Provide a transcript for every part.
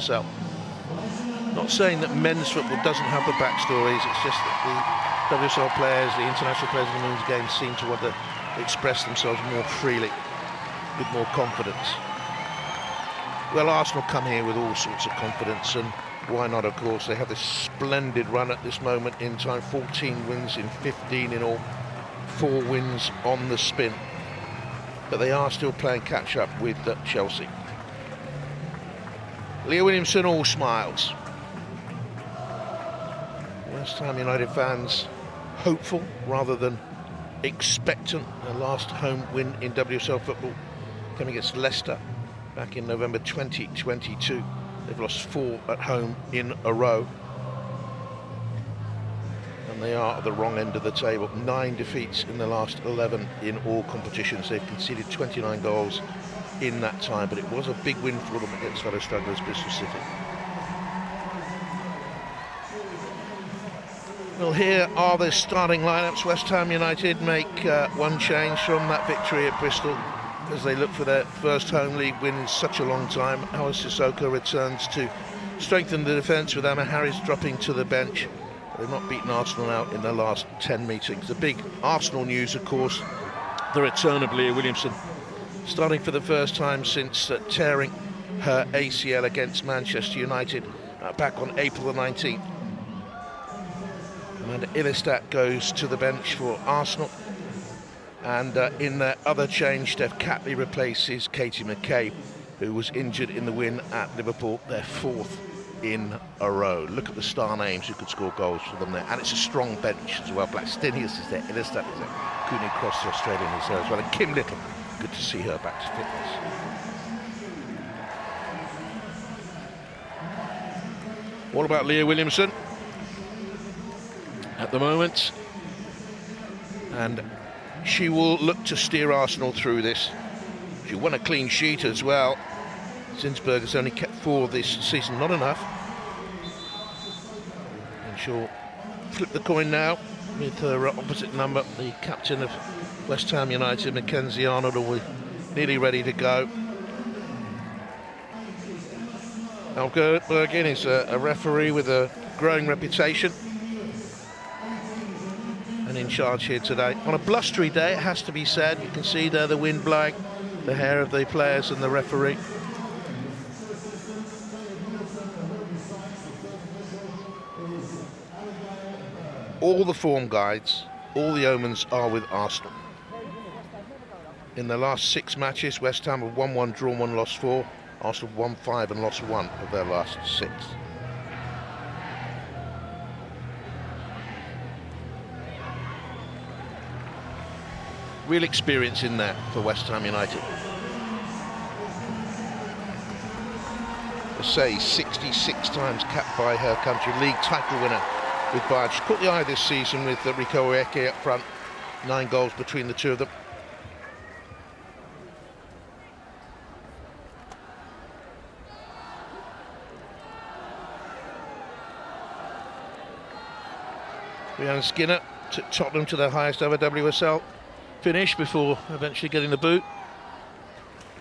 So, not saying that men's football doesn't have the backstories, it's just that the WSL players, the international players in the women's game seem to want to express themselves more freely, with more confidence. Well, Arsenal come here with all sorts of confidence, and why not, of course. They have this splendid run at this moment in time, 14 wins in 15 in all, 4 wins on the spin. But they are still playing catch-up with Chelsea. Leah Williamson all smiles. West Ham United fans hopeful rather than expectant. Their last home win in WSL football came against Leicester back in November 2022. They've lost 4 at home in a row. And they are at the wrong end of the table. 9 defeats in the last 11 in all competitions. They've conceded 29 goals in that time, but it was a big win for them against fellow strugglers Bristol City. Well, here are the starting lineups. West Ham United make one change from that victory at Bristol as they look for their first home league win in such a long time. Hawa Sissoko returns to strengthen the defence, with Emma Harris dropping to the bench. They've not beaten Arsenal out in their last 10 meetings. The big Arsenal news, of course, the return of Leah Williamson, starting for the first time since tearing her ACL against Manchester United back on April the 19th. Amanda Ilestat goes to the bench for Arsenal. And in their other change, Steph Catley replaces Katie McCabe, who was injured in the win at Liverpool, their 4th in a row. Look at the star names who could score goals for them there. And it's a strong bench as well. Blackstenius is there, Ilestat is there, Cooney Cross, the Australian, is there as well, and Kim Little. Good to see her back to fitness. What about Leah Williamson at the moment? And she will look to steer Arsenal through this. She won a clean sheet as well. Zinsberg has only kept 4 this season, not enough. And she'll flip the coin now with her opposite number, the captain of West Ham United, Mackenzie Arnold, will be nearly ready to go. Al Bergin is a referee with a growing reputation and in charge here today. On a blustery day, it has to be said. You can see there the wind blowing the hair of the players and the referee. All the form guides, all the omens are with Arsenal. In the last 6 matches, West Ham have won 1, drawn 1, lost 4. Arsenal have won 5 and lost 1 of their last 6. Real experience in there for West Ham United. I say 66 times capped by her country, league title winner with Bayern. She caught the eye this season with Rico Ueke up front. 9 goals between the two of them. Brianna Skinner took Tottenham to their highest ever WSL finish before eventually getting the boot.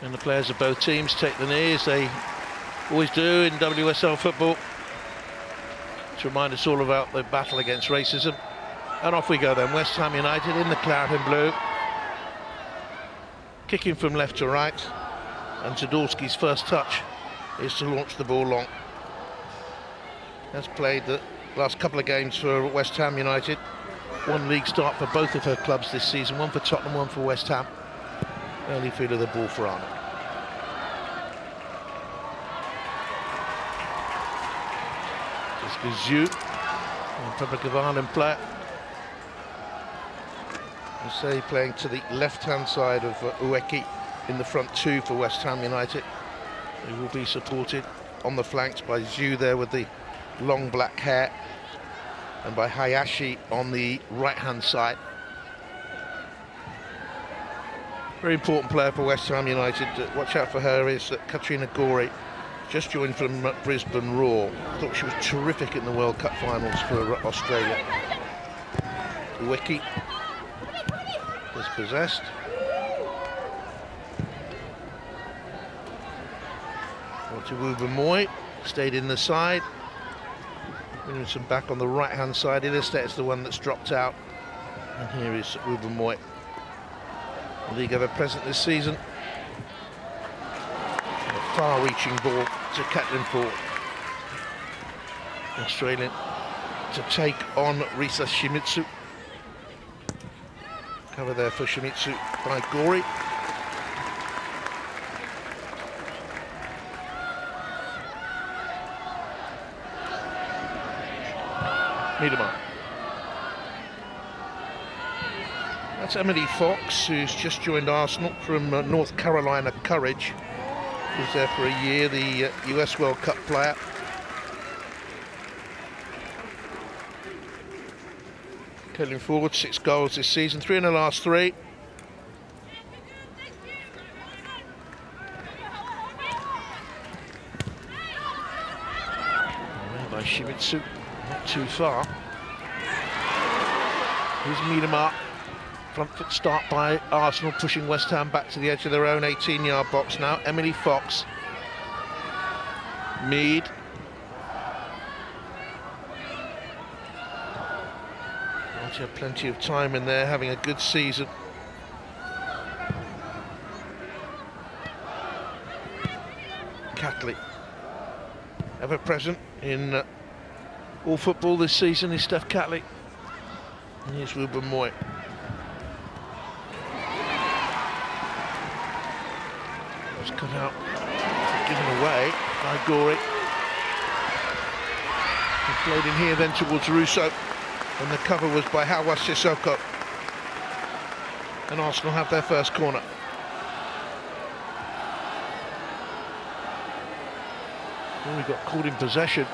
And the players of both teams take the knee, as they always do in WSL football, to remind us all about the battle against racism. And off we go then. West Ham United in the claret and blue, kicking from left to right, and Zadorski's first touch is to launch the ball long. Has played the last couple of games for West Ham United. 1 league start for both of her clubs this season, 1 for Tottenham, 1 for West Ham. Early feel of the ball for Arnold. Gazoo, Republic of Ireland player. I say playing to the left-hand side of Ueke in the front 2 for West Ham United. He will be supported on the flanks by Zhu there with the long black hair, and by Hayashi on the right-hand side. Very important player for West Ham United. Watch out for her is Katrina Gorey. Just joined from Brisbane Roar. I thought she was terrific in the World Cup finals for Australia. Ueke is possessed. To Uber Moy, stayed in the side. Williamson back on the right-hand side. Illistett's the one that's dropped out. And here is Ruben Moy, the league ever present this season. A far-reaching ball to Caitlin Ford, Australian, to take on Risa Shimizu. Cover there for Shimizu by Gori. Miedema. That's Emily Fox, who's just joined Arsenal from North Carolina Courage. Was there for a year, the US World Cup player. Caitlin Ford, 6 goals this season, 3 in the last 3. Away by Shimizu, not too far. Here's Miedema. Front foot start by Arsenal, pushing West Ham back to the edge of their own 18-yard box now. Emily Fox. Mead. She had plenty of time in there, having a good season. Catley, ever present in all football this season, is Steph Catley. And here's Ruben Moy. Was cut out, given away by Gori. And played in here then towards Russo. And the cover was by Hawa Sissoko. And Arsenal have their first corner. Well, we got caught in possession.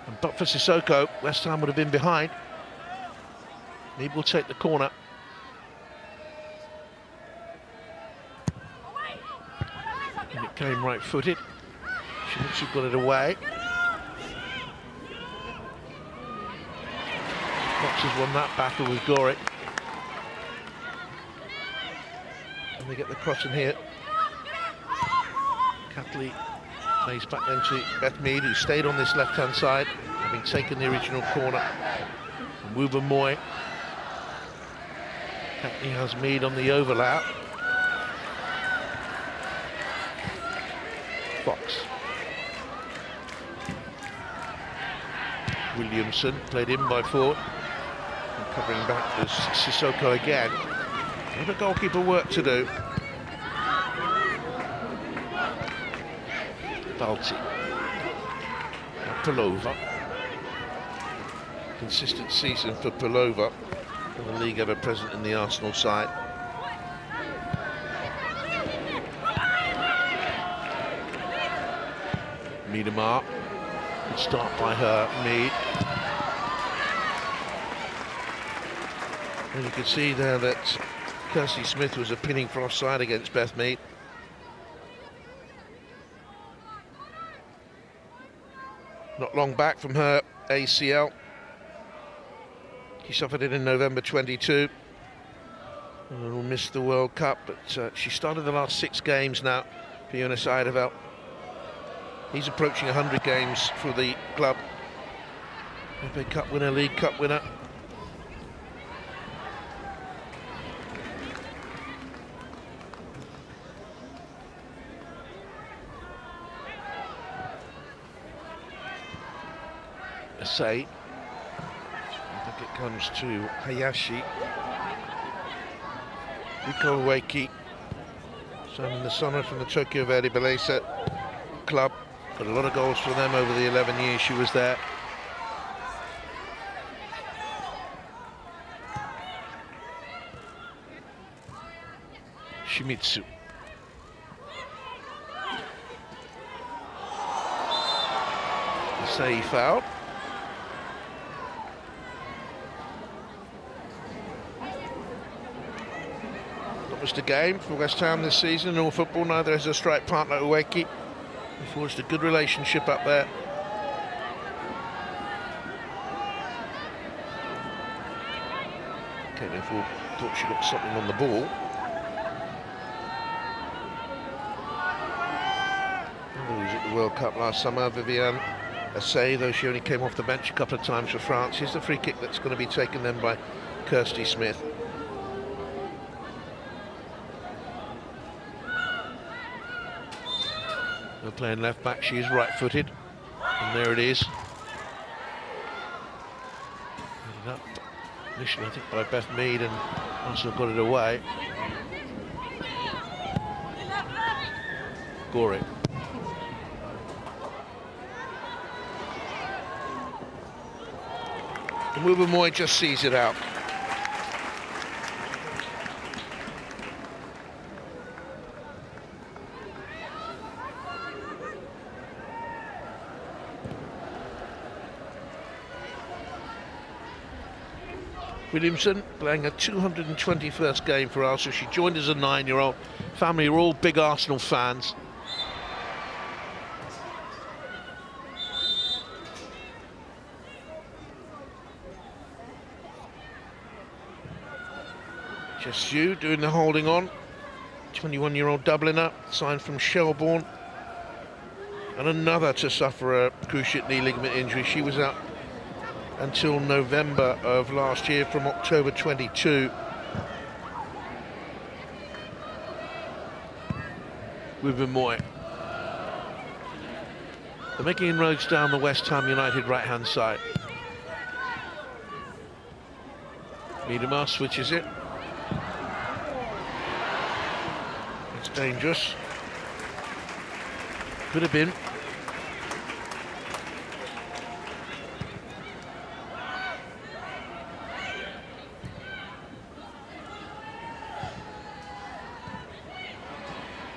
And but for Sissoko, West Ham would have been behind. He will take the corner. And it came right-footed. Shimizu got it away. Fox has won that battle with Gori. And they get the cross in here. Catley plays back then to Beth Mead, who stayed on this left-hand side, having taken the original corner. And Ruben Moy. Catley has Mead on the overlap. Fox. Williamson played in by Ford. And covering back was Sissoko again. A bit of goalkeeper work to do. Balti. Pelova. Consistent season for Pelova, and the league ever present in the Arsenal side. Miedema. Good start by her, Mead. And you can see there that Kirsty Smith was appealing for offside against Beth Mead. Not long back from her ACL. She suffered it in November 22. And will miss the World Cup, but she started the last 6 games now for Jonas Eideveld. He's approaching 100 games for the club. FA Cup winner, League Cup winner. Asai. I think it comes to Hayashi. Riko Ueki. Simon the Sonner from the Tokyo Verdy Belleza club. Got a lot of goals for them over the 11 years she was there. Shimizu. Asai foul. Not missed a game for West Ham this season in all football. Neither has a strike partner Ueki. They forged a good relationship up there. Caitlin Ford thought she got something on the ball. World Cup last summer. Viviane Assay, though she only came off the bench a couple of times for France. Here's the free kick that's going to be taken then by Kirsty Smith. They're playing left back, she is right-footed, and there it is. Up initially, I think, by Beth Mead, and Arsenal got it away. Gorey. And Moy just sees it out. Williamson playing a 221st game for Arsenal. She joined as a 9-year-old. Family are all big Arsenal fans. Just you doing the holding on. 21-year-old Dubliner, signed from Shelbourne. And another to suffer a cruciate knee ligament injury. She was out until November of last year, from October 22. Ruben Moy. They're making inroads down the West Ham United right-hand side. Miedema switches it. It's dangerous. Could have been.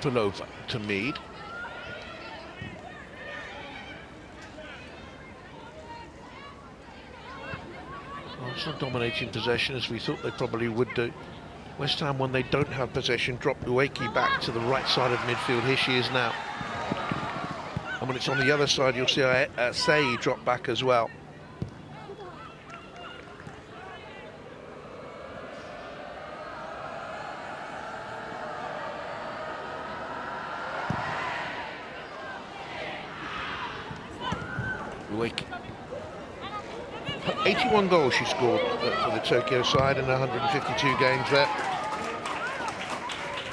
Pullover to Mead. Arsenal dominating possession, as we thought they probably would do. West Ham, when they don't have possession, drop Ueki back to the right side of midfield. Here she is now. And when it's on the other side, you'll see Say drop back as well. Ueki. 81 goals she scored for the Tokyo side in 152 games there.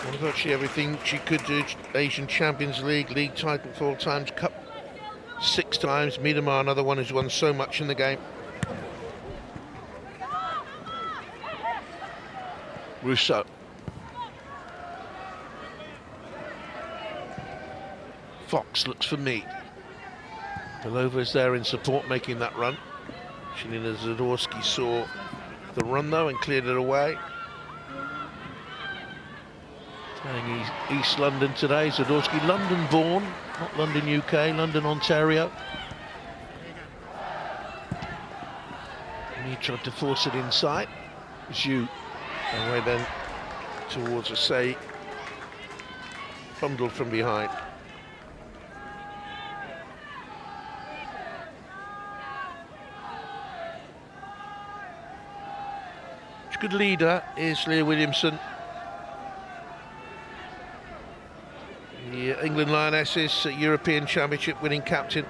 And virtually everything she could do. Asian Champions League, league title 4 times, cup 6 times. Miedema, another one who's won so much in the game. Rousseau. Fox looks for Mead. Belova is there in support, making that run. Shalina Zadorsky saw the run though and cleared it away. Playing East London today. Zadorsky, London born, not London UK, London Ontario. And he tried to force it inside. Zhu away then towards Assay, bundled from behind. Good leader is Leah Williamson. The England Lionesses European Championship winning captain.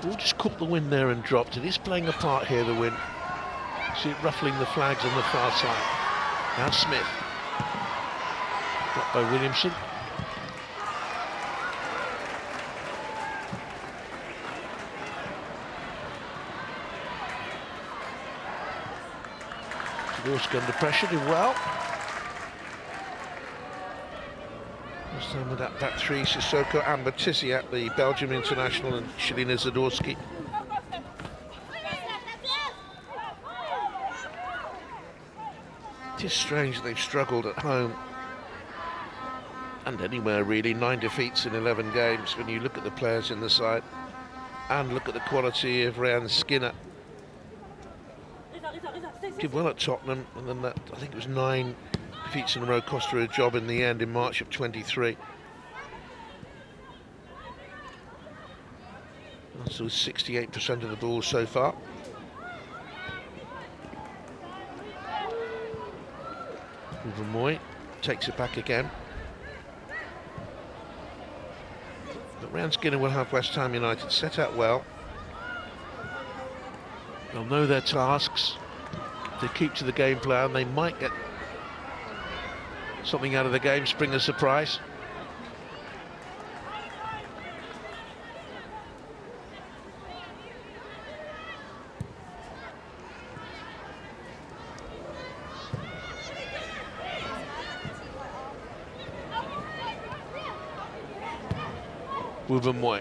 Ball just caught the wind there and dropped. It is playing a part here, the wind. See it ruffling the flags on the far side. Now Smith. Blocked by Williamson. Zadorsky under pressure, did well. This time with that back three, Sissoko and Batisiak, the Belgium international, and Shalina Zadorsky. It is strange they've struggled at home and anywhere really. 9 defeats in 11 games when you look at the players in the side and look at the quality of Ryan Skinner. Did well at Tottenham, and then that, I think it was 9 defeats in a row, cost her a job in the end in March of 23. So 68% of the ball so far. Moy takes it back again. But round Skinner will have West Ham United set out well. They'll know their tasks. If they keep to the game plan, they might get something out of the game, spring a surprise. Moy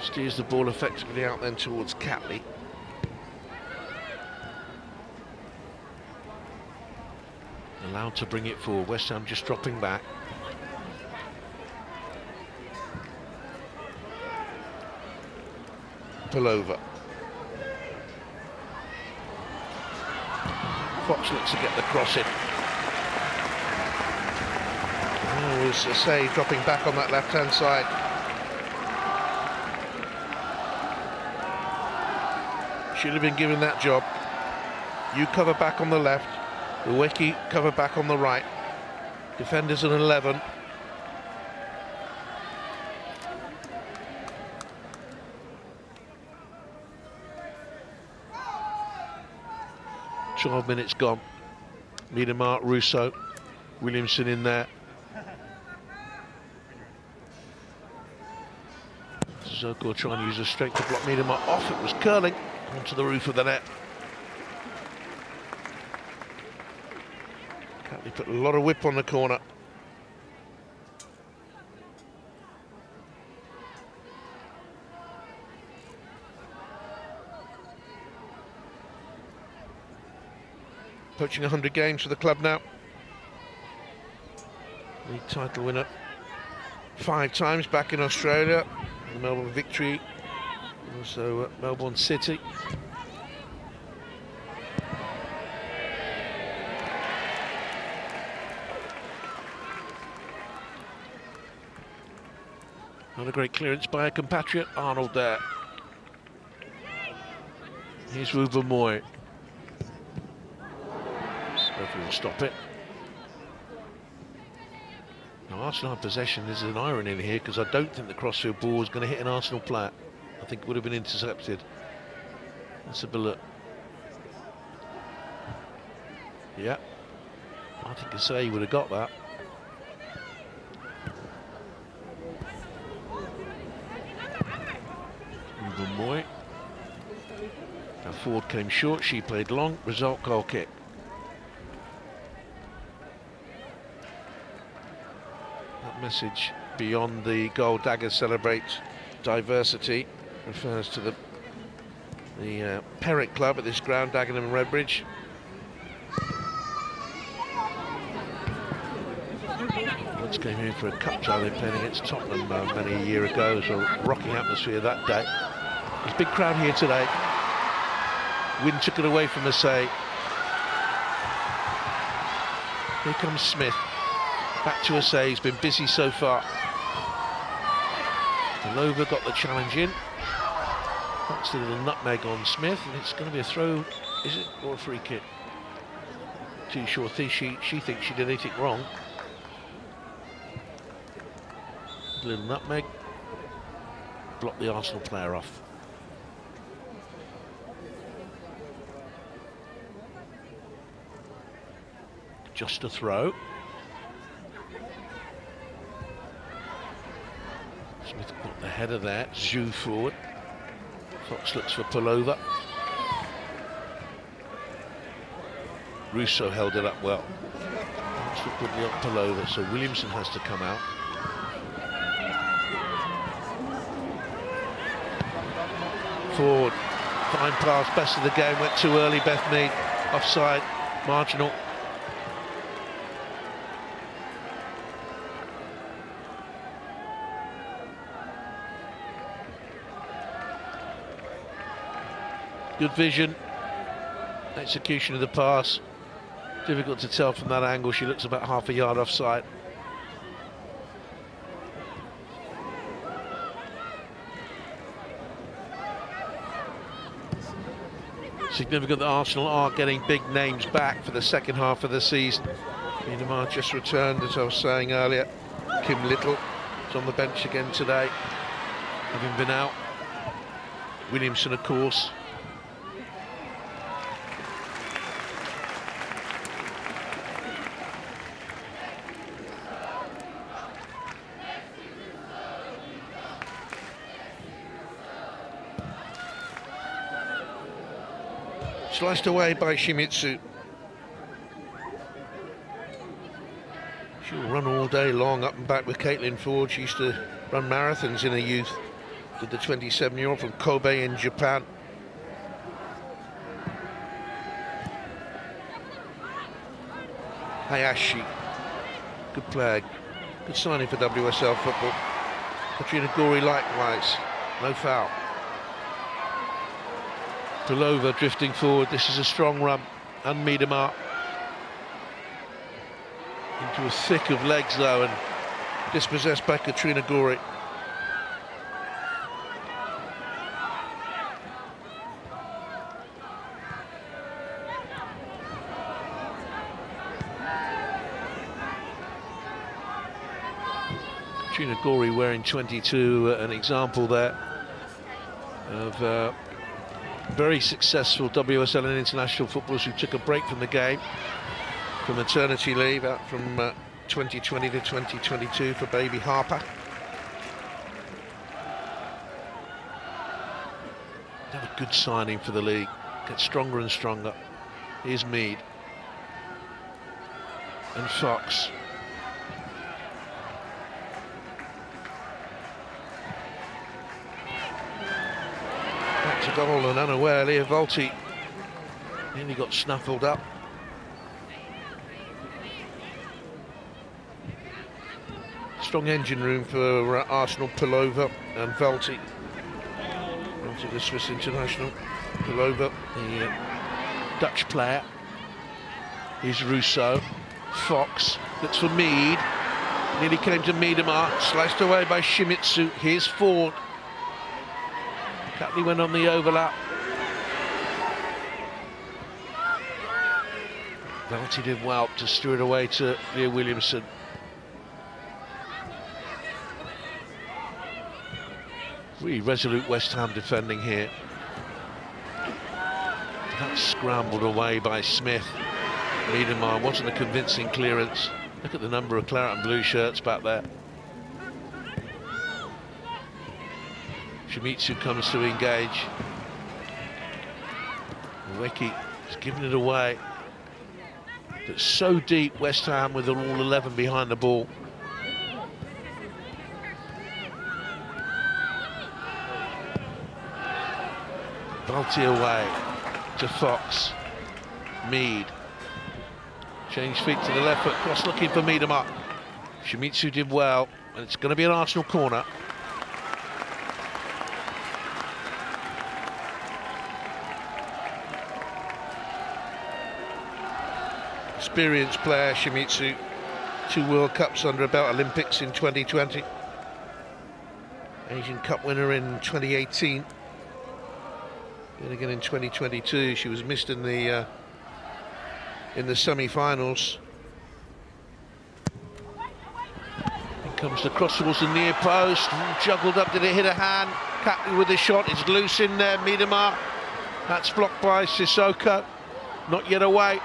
steers the ball effectively out then towards Catley. Allowed to bring it forward. West Ham just dropping back. Pullover. Fox looks to get the cross in. Oh, it was Say dropping back on that left-hand side. Should have been given that job. You cover back on the left. Uweki cover back on the right. Defenders an 11. "12 minutes gone." Miedemar, Russo, Williamson in there. Zoko trying to use his strength to block Miedemar off. It was curling onto the roof of the net. He put a lot of whip on the corner. Poaching 100 games for the club now. League title winner 5 times back in Australia. The Melbourne Victory, also Melbourne City. Not a great clearance by a compatriot, Arnold there. Here's Moy. Hopefully will stop it. Now Arsenal have possession. There's an irony in here because I don't think the crossfield ball was going to hit an Arsenal player. I think it would have been intercepted. Let's have a look. Yeah, Martin Kasei would have got that. Moy. Now Ford came short, she played long, result goal kick. That message beyond the goal dagger celebrates diversity refers to the parent club at this ground, Dagenham and Redbridge. Let's came in for a cup tie. They played against Tottenham many a year ago, so rocking atmosphere that day. There's a big crowd here today. Wind took it away from Asay. Here comes Smith. Back to Asay, he's been busy so far. Delova got the challenge in. That's the little nutmeg on Smith, and it's going to be a throw, is it, or a free kick? Too sure, she thinks she did anything wrong. Little nutmeg. Blocked the Arsenal player off. Just a throw. Smith got the header there. Zhu forward. Fox looks for pullover. Russo held it up well. Fox looked goodly on pullover, so Williamson has to come out. Forward. Fine pass, best of the game. Went too early, Beth Mead. Offside, marginal. Good vision, execution of the pass. Difficult to tell from that angle. She looks about half a yard offside. Significant that Arsenal are getting big names back for the second half of the season. Miedema just returned, as I was saying earlier. Kim Little is on the bench again today, having been out. Williamson, of course. Sliced away by Shimizu. She'll run all day long up and back with Caitlin Ford. She used to run marathons in her youth. Did the 27-year-old from Kobe in Japan. Hayashi, good player, good signing for WSL football. Katrina Gori likewise, no foul. Pulova drifting forward, this is a strong run, and Miedema into a thick of legs though, and dispossessed by Katrina Gori. Katrina Gori wearing 22, an example there of very successful WSL and international footballers who took a break from the game for maternity leave, out from 2020 to 2022 for baby Harper. Another good signing for the league, gets stronger and stronger. Here's Mead and Fox. To goal and unaware, Leah Volti nearly got snuffled up. Strong engine room for Arsenal. Pulova and Volti. Volti, the Swiss international. Pulova, the Dutch player. Here's Rousseau. Fox looks for Mead. Nearly came to Miedema, sliced away by Shimizu. Here's Ford. Catley went on the overlap. Velty did well to steer it away to Leah Williamson. Really resolute West Ham defending here. That's scrambled away by Smith. Miedema wasn't a convincing clearance. Look at the number of claret and blue shirts back there. Shimizu comes to engage. Ueki has given it away. But so deep, West Ham with all 11 behind the ball. Balti away to Fox. Mead. Change feet to the left foot, cross looking for Miedema. Shimizu did well, and it's going to be an Arsenal corner. Experienced player, Shimizu. 2 World Cups under her belt, Olympics in 2020. Asian Cup winner in 2018. Then again in 2022, she was missed in the semi-finals. Here comes the cross towards the near post, juggled up, did it hit a hand? Catley with the shot, it's loose in there, Miedema. That's blocked by Sissoko, not yet away.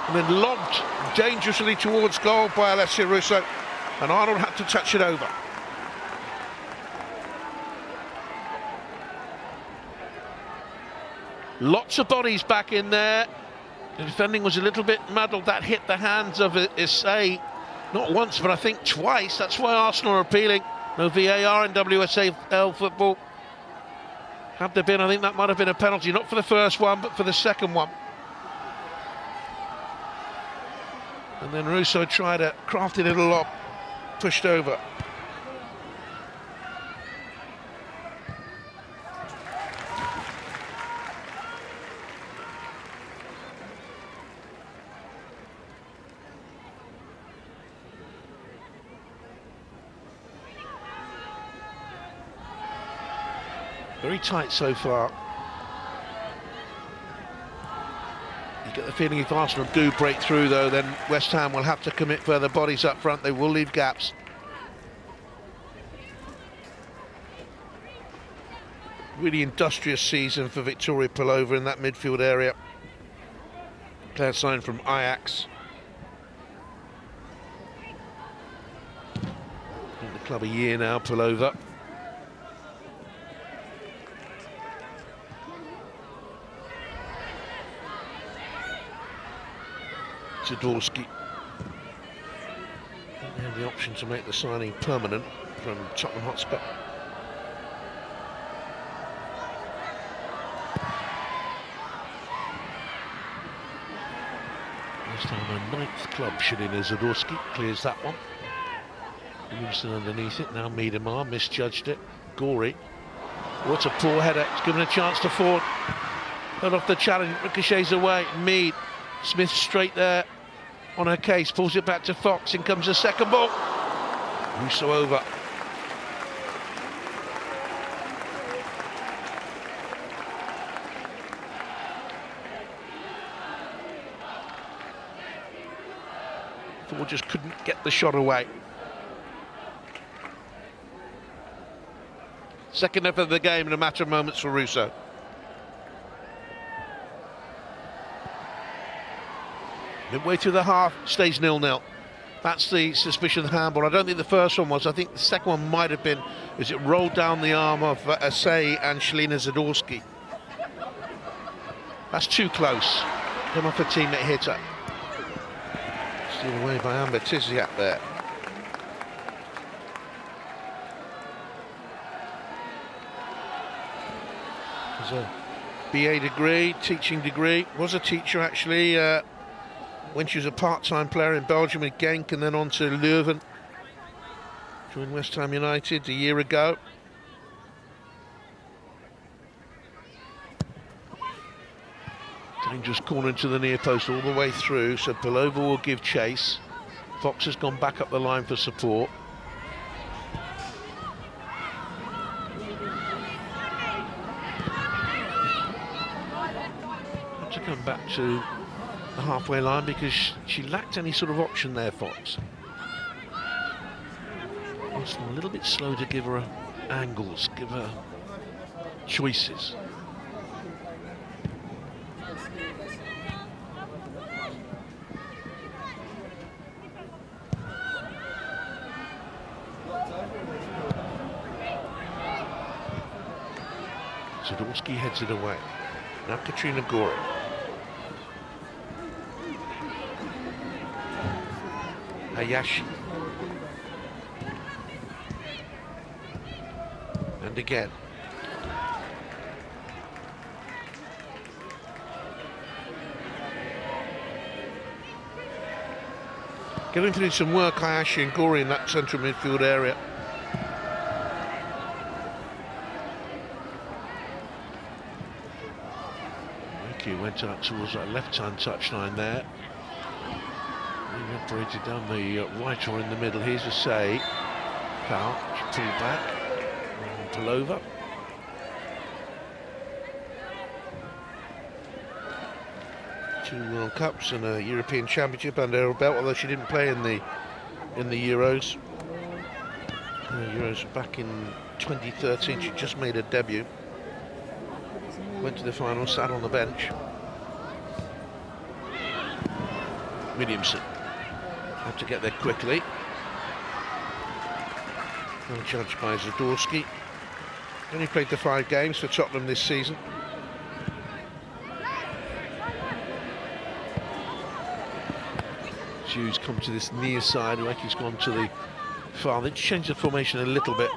And then lobbed dangerously towards goal by Alessia Russo, and Arnold had to touch it over. Lots of bodies back in there. The defending was a little bit muddled. That hit the hands of Issei, not once, but I think twice. That's why Arsenal are appealing. No VAR in WSL football. Had there been, I think that might have been a penalty, not for the first one, but for the second one. And then Russo tried a crafty little lob, pushed over. Very tight so far. I get the feeling if Arsenal do break through, though, then West Ham will have to commit further bodies up front. They will leave gaps. Really industrious season for Victoria Pelova in that midfield area. Player signed from Ajax. In the club a year now, Pelova. Zadorsky. They have the option to make the signing permanent from Tottenham Hotspur. This time a ninth club should in as Zadorsky clears that one. Williamson underneath it, now Miedemar misjudged it. Gorey. What a poor header, it's given a chance to Ford. Cut off the challenge, ricochets away. Mead. Smith straight there on her case, pulls it back to Fox. In comes the second ball. Russo over. Ford just couldn't get the shot away. Second effort of the game in a matter of moments for Russo. Midway through the half, stays 0-0. That's the suspicion of the handball. I don't think the first one was. I think the second one might have been as it rolled down the arm of Asay and Shalina Zadorsky. That's too close. Come off a teammate hitter. Steered away by Amber Tiziak there. There's a BA degree, teaching degree. Was a teacher actually. When she was a part-time player in Belgium with Genk and then on to Leuven. Joined West Ham United a year ago. Dangerous corner to the near post all the way through, so Pelova will give chase. Fox has gone back up the line for support. Have to come back to the halfway line because she lacked any sort of option there, Fox. Arsenal a little bit slow to give her angles, give her choices. Zadorsky heads it away. Now Katrina Gorey. Hayashi. And again. Getting to do some work, Hayashi and Gorey in that central midfield area. Ricky went out towards that left-hand touchline there. He operated down the right or in the middle. Here's Asay. Foul, pulled back. Pelova. Two World Cups and a European Championship under her belt, although she didn't play in the Euros. The Euros back in 2013. She just made her debut. Went to the final, sat on the bench. Williamson. Had to get there quickly. Well judged by Zadorsky. Only played the 5 games for Tottenham this season. Hughes come to this near side. Recky's gone to the far. They changed the formation a little bit.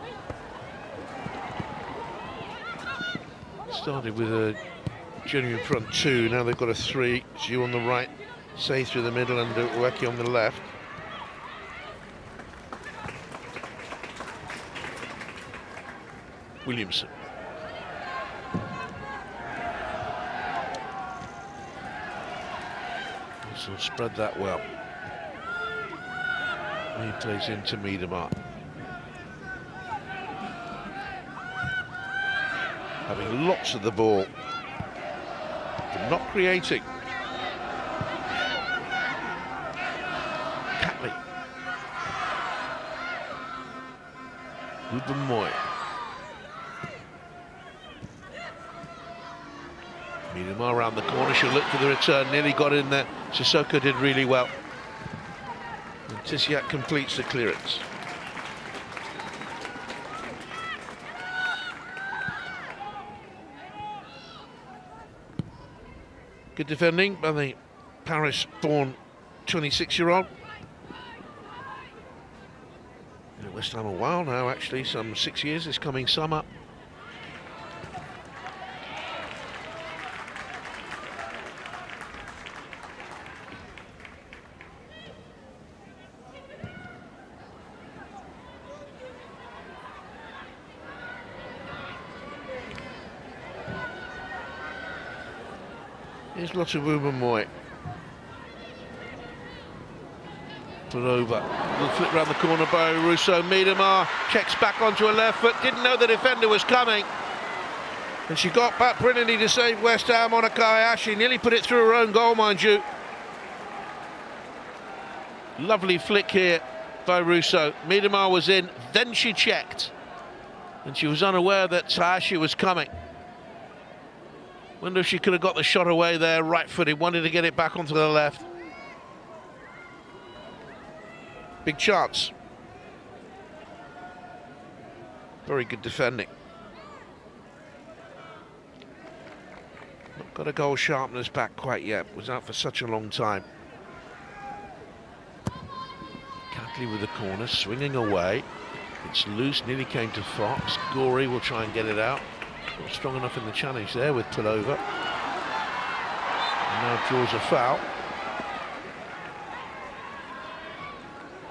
Started with a genuine front 2. Now they've got a 3. Zhu on the right. Say through the middle and Ueki on the left. Williamson. So spread that well. He plays into Miedemar. Having lots of the ball, but not creating. Catley. Ruben Moy. Miedema around the corner, she'll look for the return, nearly got in there. Sissoko did really well. And Tissiak completes the clearance. Good defending by the Paris-born 26-year-old. Been at West Ham a while now, actually, some 6 years this coming summer. Here's lots of Ruben Moy. Put over. Little flip round the corner by Russo. Miedema checks back onto her left foot. Didn't know the defender was coming. And she got back brilliantly to save West Ham on a Kayashi. Nearly put it through her own goal, mind you. Lovely flick here by Russo. Miedema was in, then she checked. And she was unaware that Hayashi was coming. Wonder if she could have got the shot away there, right-footed, wanted to get it back onto the left. Big chance. Very good defending. Not got a goal sharpness back quite yet. Was out for such a long time. Catley with the corner, swinging away. It's loose, nearly came to Fox. Gorey will try and get it out. Not strong enough in the challenge there with Pullover. And now draws a foul.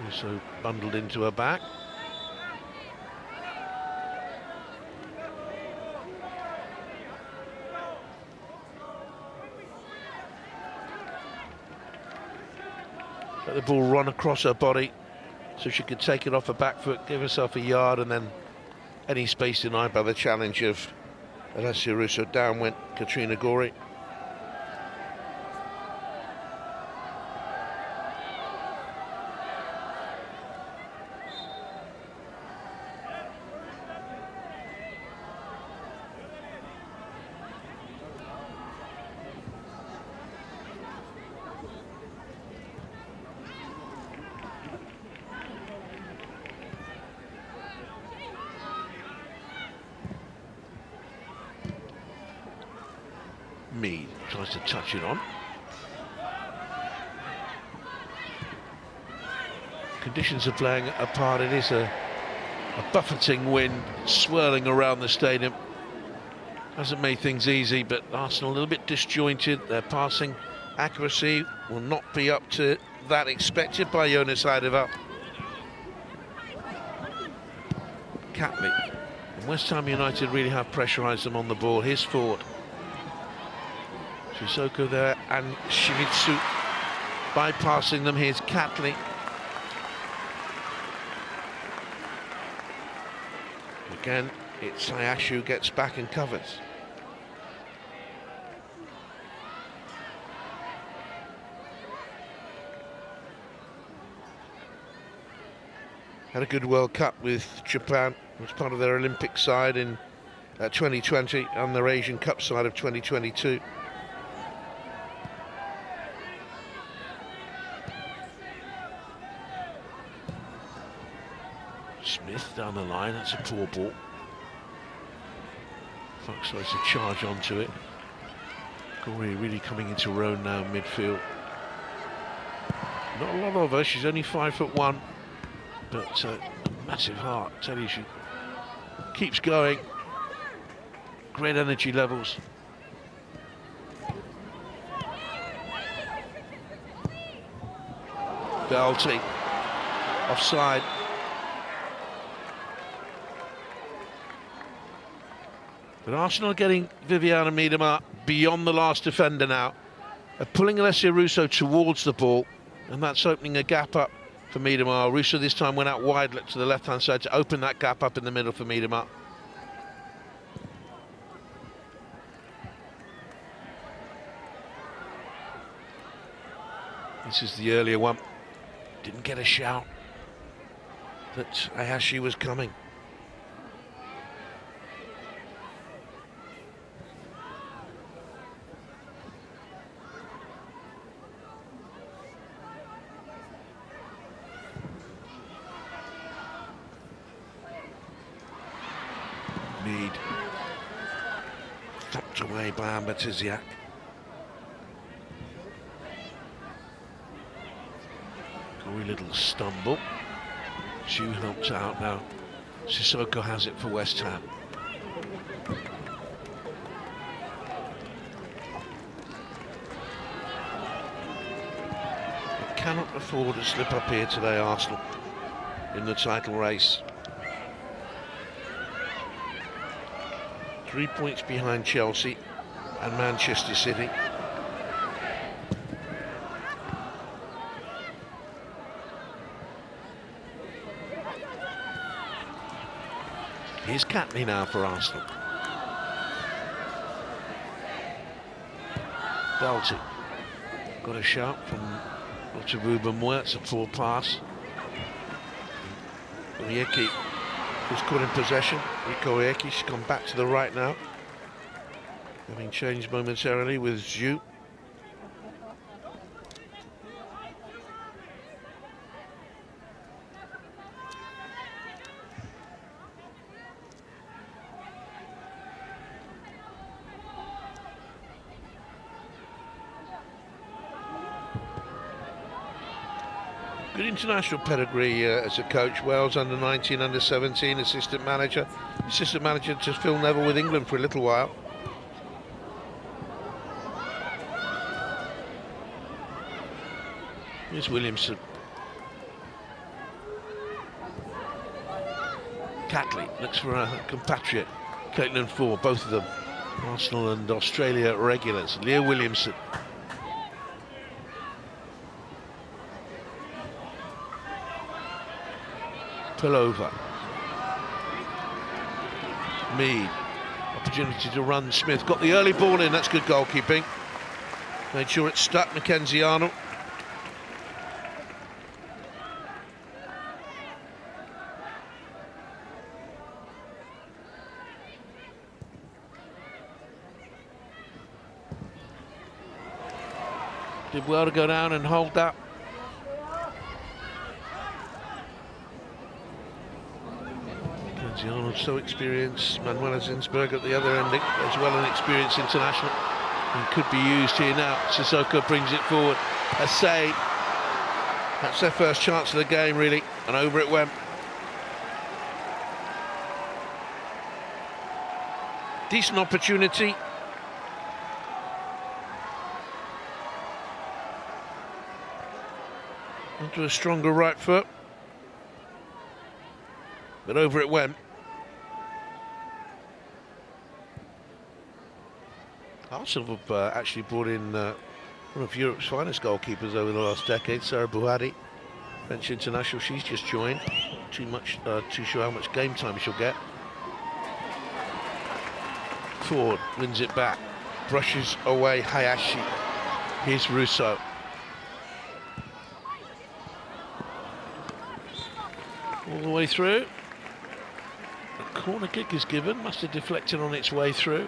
Also bundled into her back. Let the ball run across her body so she could take it off her back foot, give herself a yard, and then any space denied by the challenge of Alessia Russo. Down went Katrina Gorey. Mead tries to touch it on. Conditions are playing a part. It is a buffeting wind swirling around the stadium. Hasn't made things easy, but Arsenal a little bit disjointed. Their passing accuracy will not be up to that expected by Jonas Eidevall. Catley. And West Ham United really have pressurised them on the ball. Here's Ford. Sissoko there, and Shimizu bypassing them. Here's Catley. Again, it's Hayashi who gets back and covers. Had a good World Cup with Japan. Was part of their Olympic side in 2020 and their Asian Cup side of 2022. Smith down the line, that's a poor ball. Fox tries to charge onto it. Gorey really coming into her own now, midfield. Not a lot of her, she's only 5'1", but a massive heart. I tell you, she keeps going. Great energy levels. Belty, offside. But Arsenal are getting Viviana Miedema beyond the last defender now. They're pulling Alessia Russo towards the ball, and that's opening a gap up for Miedema. Russo this time went out wide to the left-hand side to open that gap up in the middle for Miedema. This is the earlier one. Didn't get a shout that Ayashi was coming. Mead. Thumped away by Amber Tiziak. Gory little stumble. Xu helped out now. Sissoko has it for West Ham. They cannot afford a slip up here today, Arsenal, in the title race. 3 points behind Chelsea and Manchester City. Here's Catley now for Arsenal. Belty. Got a shout from Otavuba. It's a poor pass. Oyeki was caught in possession. Rico Oyeki's gone back to the right now, having changed momentarily with Xu. Good international pedigree as a coach. Wales under 19, under 17, assistant manager to Phil Neville with England for a little while. Here's Williamson. Catley looks for a compatriot. Caitlin Ford, both of them Arsenal and Australia regulars. Leah Williamson. Over. Mead, opportunity to run. Smith got the early ball in. That's good goalkeeping. Made sure it stuck. Mackenzie Arnold. Did well to go down and hold that. Arnold so experienced. Manuela Zinsberg at the other end as well, an experienced international, and could be used here now. Sissoko brings it forward. A save. That's their first chance of the game, really, and over it went. Decent opportunity. Onto a stronger right foot, but over it went. Arsenal have actually brought in one of Europe's finest goalkeepers over the last decade, Sarah Bouhaddi, French international. She's just joined. Too sure how much game time she'll get. Ford wins it back, brushes away Hayashi. Here's Russo. All the way through. A corner kick is given, must have deflected on its way through.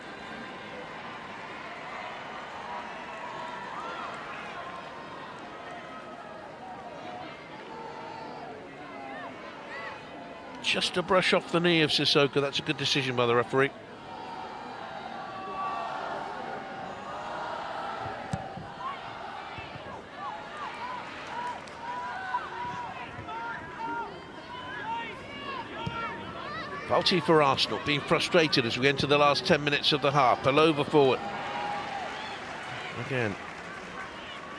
Just a brush off the knee of Sissoko. That's a good decision by the referee. Balti for Arsenal, being frustrated as we enter the last 10 minutes of the half. Pelova forward. Again,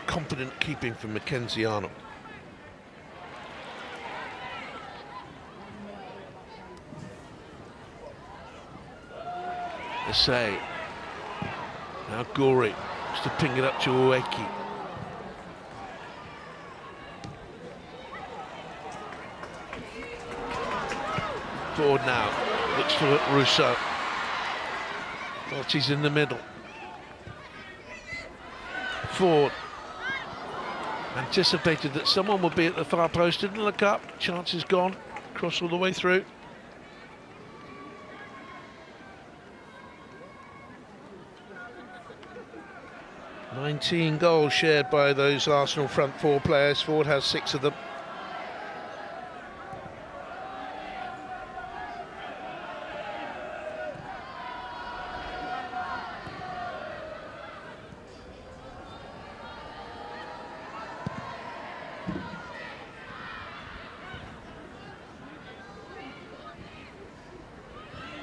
competent keeping from Mackenzie Arnold. Essay. Now Gori has to ping it up to Ueki. Forward now, looks for Rousseau. Balti's in the middle. Ford. Anticipated that someone would be at the far post, didn't look up, chance is gone, cross all the way through. Goals shared by those Arsenal front four players. Ford has 6 of them.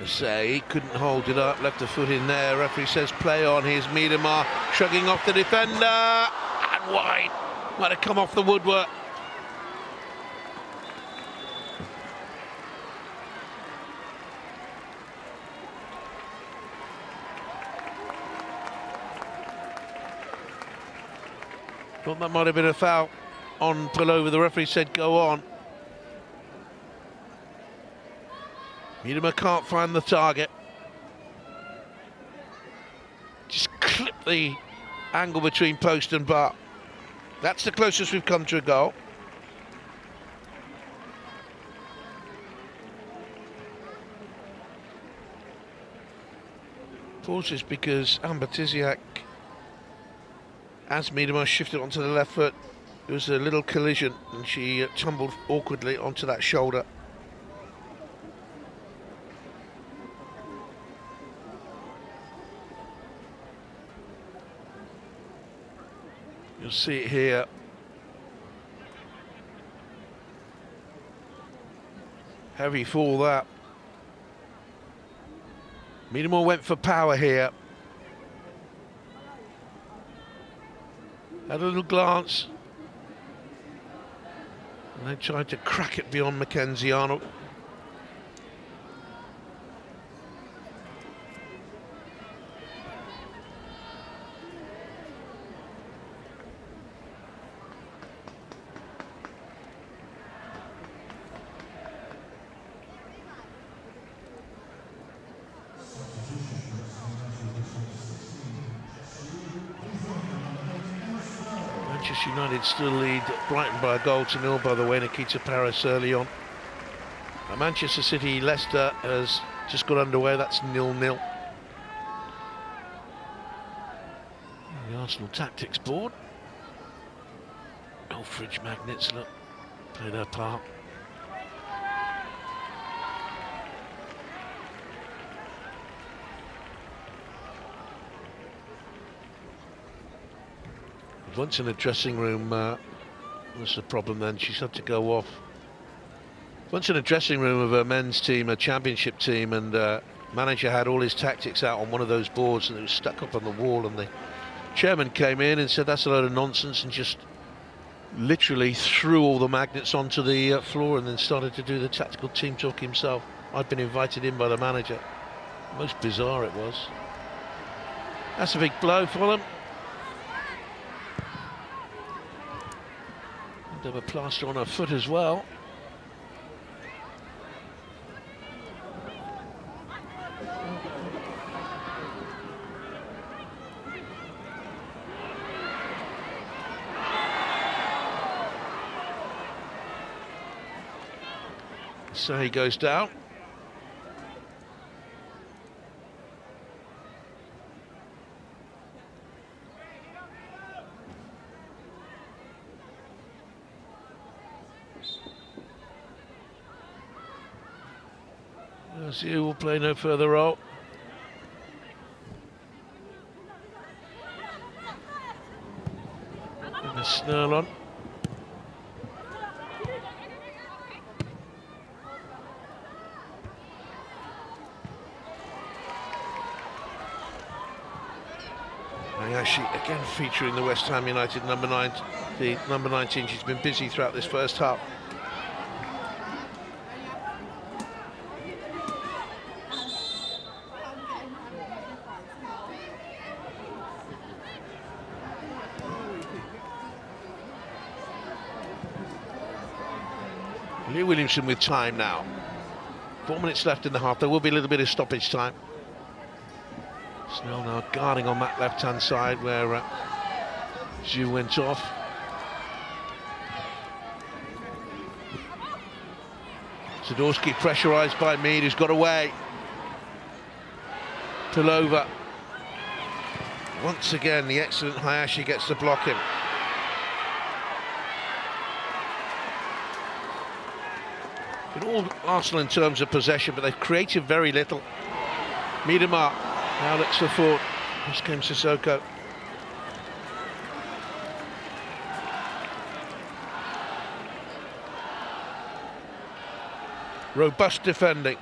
Say he couldn't hold it up, left a foot in there. Referee says play on. Here's Miedema shrugging off the defender, and wide. Might have come off the woodwork. Thought that might have been a foul on Pullover. The referee said go on. Miedema can't find the target. Just clip the angle between post and bar. That's the closest we've come to a goal. Pauses because Amber Tiziak, as Miedema shifted onto the left foot, it was a little collision and she tumbled awkwardly onto that shoulder. You'll see it here. Heavy fall that. Miedema went for power here. Had a little glance. And then tried to crack it beyond Mackenzie Arnold. Manchester United still lead Brighton by a 1-0, by the way. Nikita Paris early on. Manchester City, Leicester has just got underway. That's 0-0. The Arsenal tactics board. Old fridge magnets, look, play their part. Once in the dressing room, was the problem then, she's had to go off. Once in a dressing room of a men's team, a championship team, and manager had all his tactics out on one of those boards and it was stuck up on the wall, and the chairman came in and said that's a load of nonsense and just literally threw all the magnets onto the floor and then started to do the tactical team talk himself. I'd been invited in by the manager. Most bizarre it was. That's a big blow for them. They have a plaster on her foot as well. So he goes down. You will play no further role. And the snarl on. And actually, again featuring the West Ham United number 9, the number 19. She's been busy throughout this first half. Williamson with time now. 4 minutes left in the half. There will be a little bit of stoppage time. Snell now guarding on that left-hand side where Zhu went off. Zadorsky pressurised by Mead, who's got away. Pullover. Once again, the excellent Hayashi gets the block in. In all Arsenal in terms of possession, but they've created very little. Miedemar now looks for Ford. This came Sissoko. Robust defending.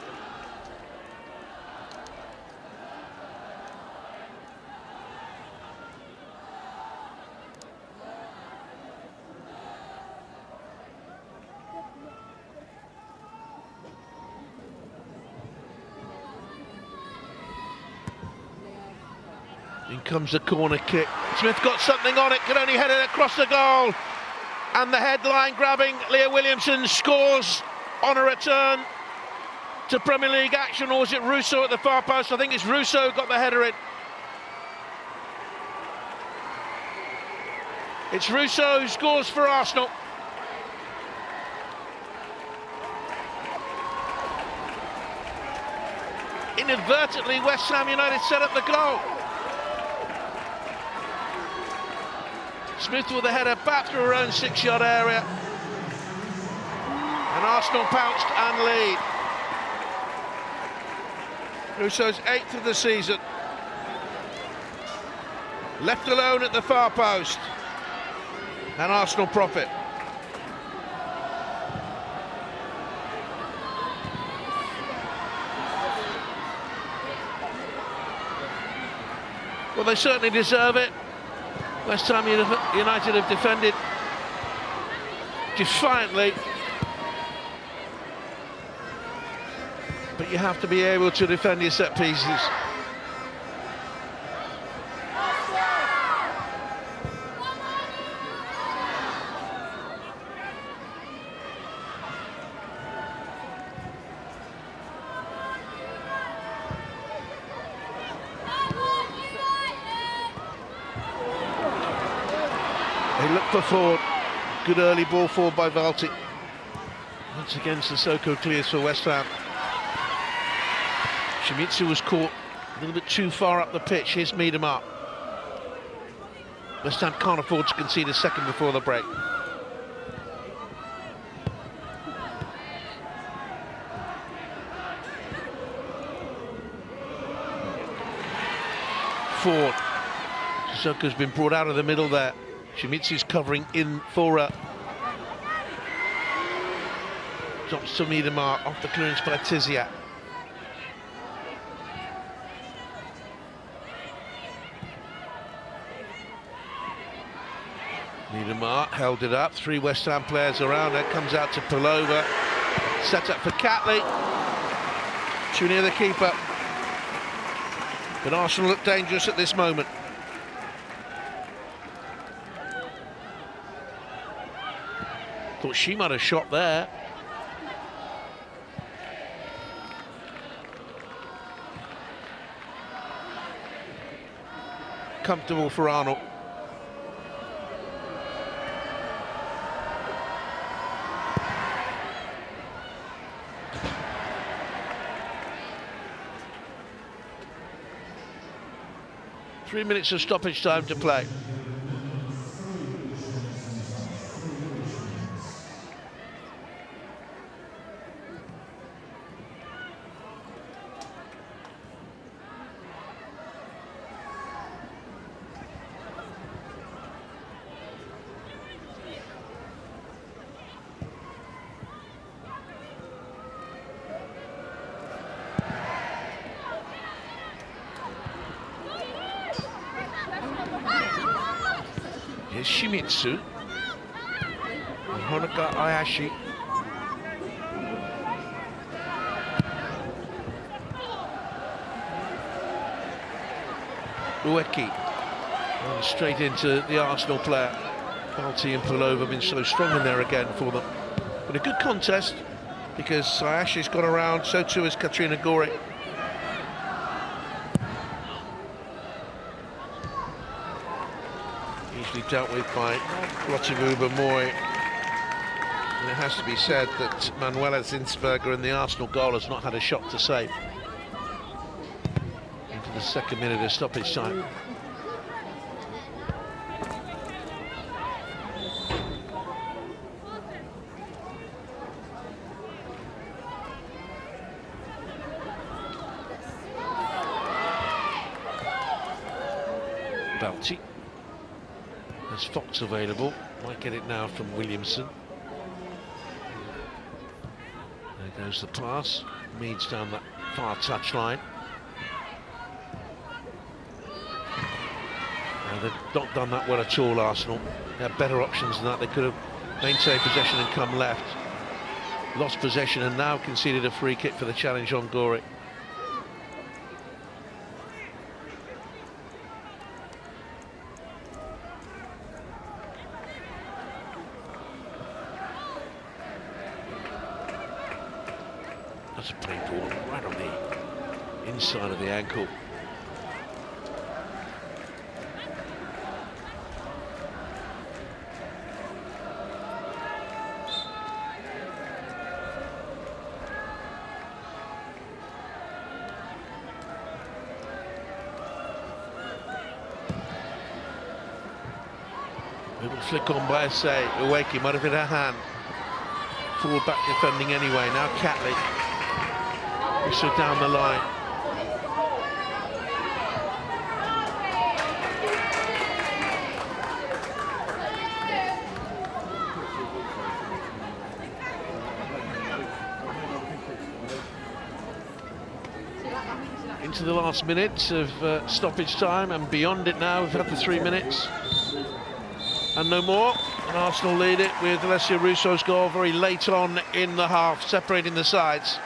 In comes the corner kick. Smith got something on it, can only head it across the goal. And the headline grabbing Leah Williamson scores on a return to Premier League action, or was it Russo at the far post? I think it's Russo who got the header in. It's Russo who scores for Arsenal. Inadvertently, West Ham United set up the goal. Smith with a header back through her own 6-yard area. And Arsenal pounced and lead. Russo's 8th of the season. Left alone at the far post. And Arsenal profit. Well, they certainly deserve it. West Ham United have defended defiantly, but you have to be able to defend your set pieces. They look for Ford. Good early ball forward by Valti. Once again, Sissoko clears for West Ham. Shimizu was caught a little bit too far up the pitch. Here's Miedemar. West Ham can't afford to concede a second before the break. Ford. Sissoko's been brought out of the middle there. Shimizu's covering in for her. Drops to Miedemar off the clearance by Tizia. Miedemar held it up, 3 West Ham players around her, comes out to Pullover. Set up for Catley. Too near the keeper. But Arsenal look dangerous at this moment. Thought she might have shot there. Comfortable for Arnold. Three minutes of stoppage time to play. Here's Shimizu. Honoka Ayashi. Ueki. Straight into the Arsenal player. Balti and Pullover have been so strong in there again for them. But a good contest because Ayashi's gone around, so too has Katrina Gori. Easily dealt with by Rotimuba Moy. And it has to be said that Manuela Zinsberger in the Arsenal goal has not had a shot to save. Into the second minute of stoppage time. Belty. There's Fox available. Might get it now from Williamson. There goes the pass. Meads down that far touchline. They've not done that well at all, Arsenal. They had better options than that. They could have maintained possession and come left. Lost possession and now conceded a free kick for the challenge on Gorey. That's a painful one, right on the inside of the ankle. Little flick on by say Uweki, might have hit her hand. Forward back defending anyway. Now Catley. So down the line. Into the last minutes of stoppage time and beyond it now. We've had the 3 minutes and no more. And Arsenal lead it with Alessia Russo's goal very late on in the half, separating the sides.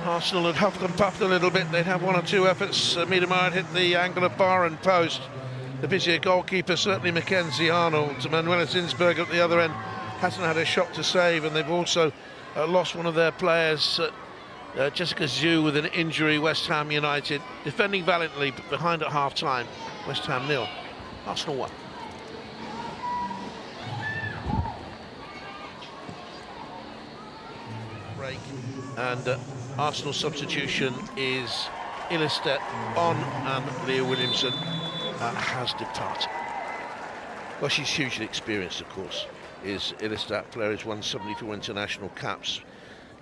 Arsenal had huffed and puffed a little bit. They'd have one or two efforts. Miedemar had hit the angle of bar and post. The busier goalkeeper, certainly Mackenzie Arnold. Manuela Zinsberger at the other end hasn't had a shot to save, and they've also lost one of their players, Jessica Zhu, with an injury. West Ham United defending valiantly, but behind at half-time. West Ham 0, Arsenal 1. Break and Arsenal substitution is Ilestedt on, and Leah Williamson has departed. Well, she's hugely experienced, of course, is Ilestedt. Player has won 74 international caps,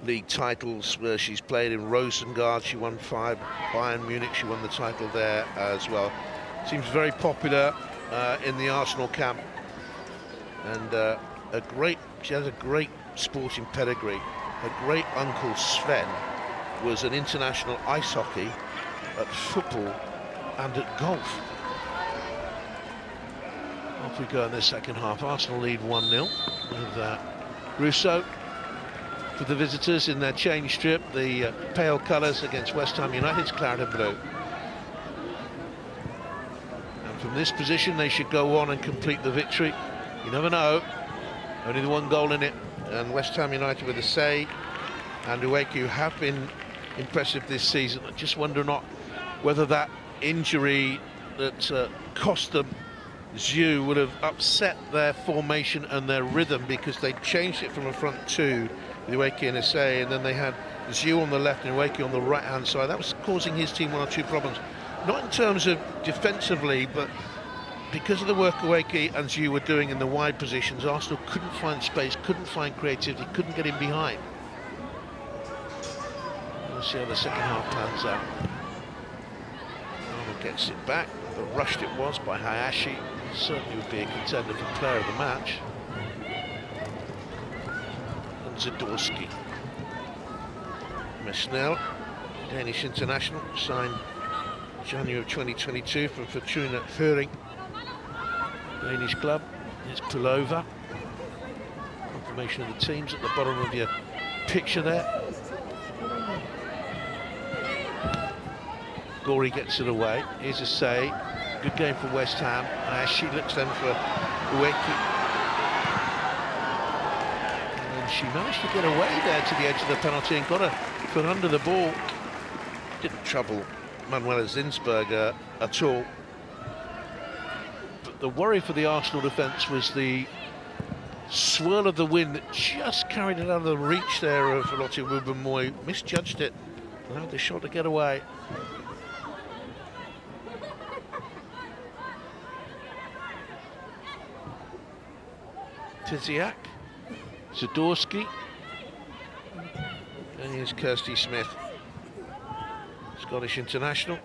league titles where she's played in Rosengard. She won 5, Bayern Munich, she won the title there as well. Seems very popular in the Arsenal camp, and she has a great sporting pedigree. Her great uncle Sven was an international ice hockey, at football and at golf. Off we go in the second half. Arsenal lead 1-0 with Russo for the visitors in their change strip, the pale colours against West Ham United's claret and blue. And from this position they should go on and complete the victory. You never know, only the one goal in it, and West Ham United with a say. And Uweki have been impressive this season. I just wonder not whether that injury that cost them Zhu would have upset their formation and their rhythm, because they changed it from a front two with Uweki and Issei, and then they had Zhu on the left and Uweki on the right hand side. That was causing his team one or two problems, not in terms of defensively, but because of the work Uweki and Zhu were doing in the wide positions. Arsenal couldn't find space, couldn't find creativity, couldn't get in behind. We'll see how the second half pans out. Arnold gets it back, but rushed it was by Hayashi. Certainly would be a contender for player of the match. And Zadorsky. Mesnel, Danish international, signed January of 2022 from Fortuna Høring, Danish club. Here's Pulova. Confirmation of the teams at the bottom of your picture there. Gorey gets it away. Here's a say. Good game for West Ham. She looks then for Uweki. And she managed to get away there to the edge of the penalty and got her foot under the ball. Didn't trouble Manuela Zinsberger at all. But the worry for the Arsenal defence was the swirl of the wind that just carried it out of the reach there of Lotte Wubben-Moy. Misjudged it, allowed the shot to get away. Tiziak, Zadorsky, and here's Kirsty Smith, Scottish international.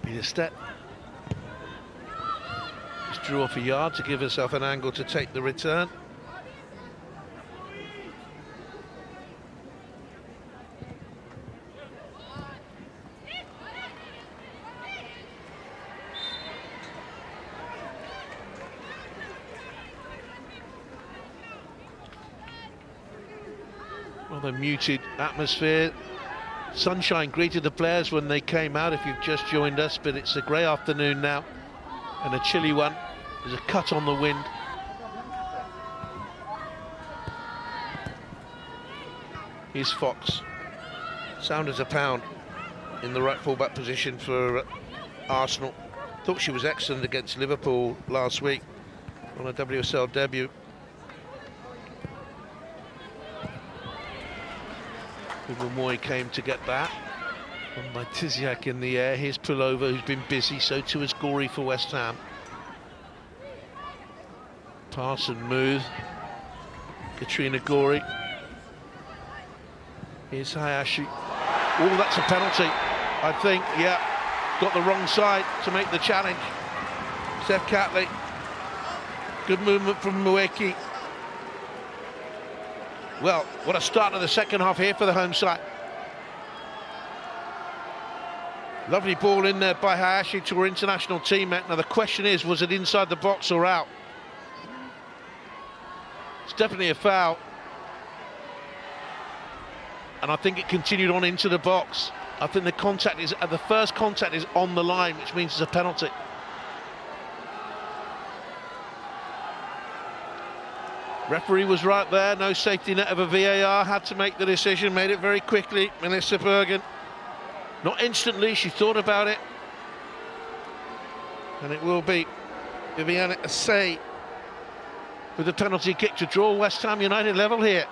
Peter Stett just drew off a yard to give herself an angle to take the return. Rather muted atmosphere. Sunshine greeted the players when they came out, if you've just joined us, but it's a grey afternoon now and a chilly one. There's a cut on the wind. Here's Fox. Sound as a pound in the right full-back position for Arsenal. Thought she was excellent against Liverpool last week on a WSL debut. Moy came to get that. And by Tiziak in the air. Here's Pulova, who's been busy, so too is Gorey for West Ham. Pass and move. Katrina Gorey. Here's Hayashi. Oh, that's a penalty, I think. Yeah, got the wrong side to make the challenge. Steph Catley. Good movement from Mueki. Well, what a start to the second half here for the home side. Lovely ball in there by Hayashi to her international teammate. Now the question is, was it inside the box or out? It's definitely a foul. And I think it continued on into the box. I think the first contact is on the line, which means it's a penalty. Referee was right there, no safety net of a VAR, had to make the decision, made it very quickly. Melissa Bergen, not instantly, she thought about it. And it will be Viviane Assay with the penalty kick to draw West Ham United level here.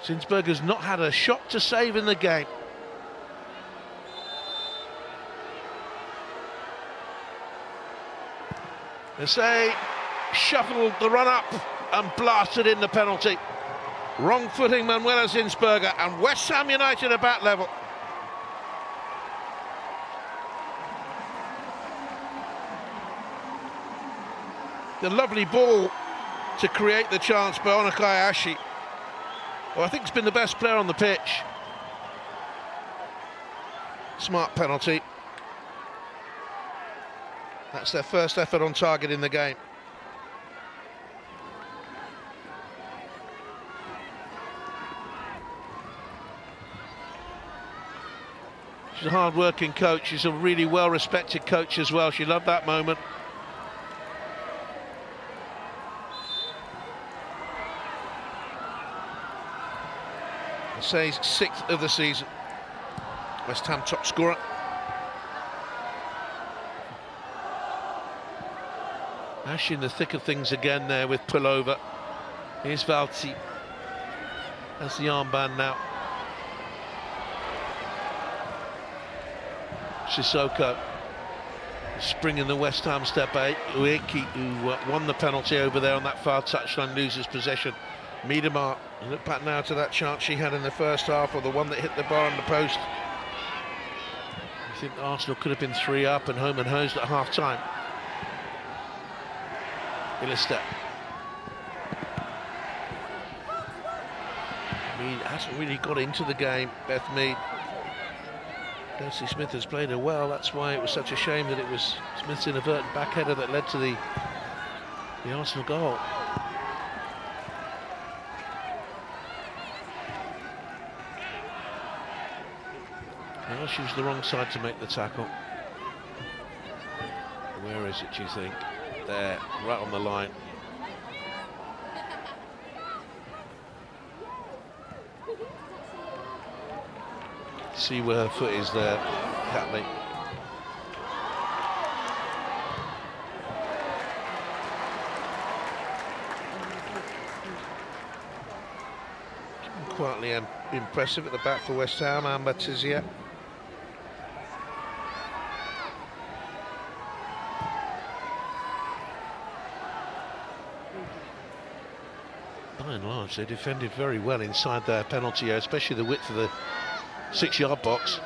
Zinsberg has not had a shot to save in the game. Assay shuffled the run up and blasted in the penalty. Wrong footing Manuela Zinsberger, and West Ham United are back level. The lovely ball to create the chance by Onoka Hayashi, who I think has been the best player on the pitch. Smart penalty. That's their first effort on target in the game. She's a hard-working coach. She's a really well-respected coach as well. She loved that moment. Assay's 6th of the season. West Ham top scorer. Ash in the thick of things again there with Pulova. Here's Valti. That's the armband now. Sissoko. Springing the West Ham step 8. Ueki, who won the penalty over there on that far touchline, loses possession. Miedemar, look back now to that chance she had in the first half, or the one that hit the bar on the post. I think Arsenal could have been 3 up and home and hosed at half-time. Illister. Mead hasn't really got into the game, Beth Mead. Kirsty Smith has played her well, that's why it was such a shame that it was Smith's inadvertent backheader that led to the Arsenal goal. Well, she was the wrong side to make the tackle. Where is it, do you think? There, right on the line. See where her foot is there, Catley. Quietly impressive at the back for West Ham, Amber Tizia. By and large, they defended very well inside their penalty area, especially the width of the 6-yard box.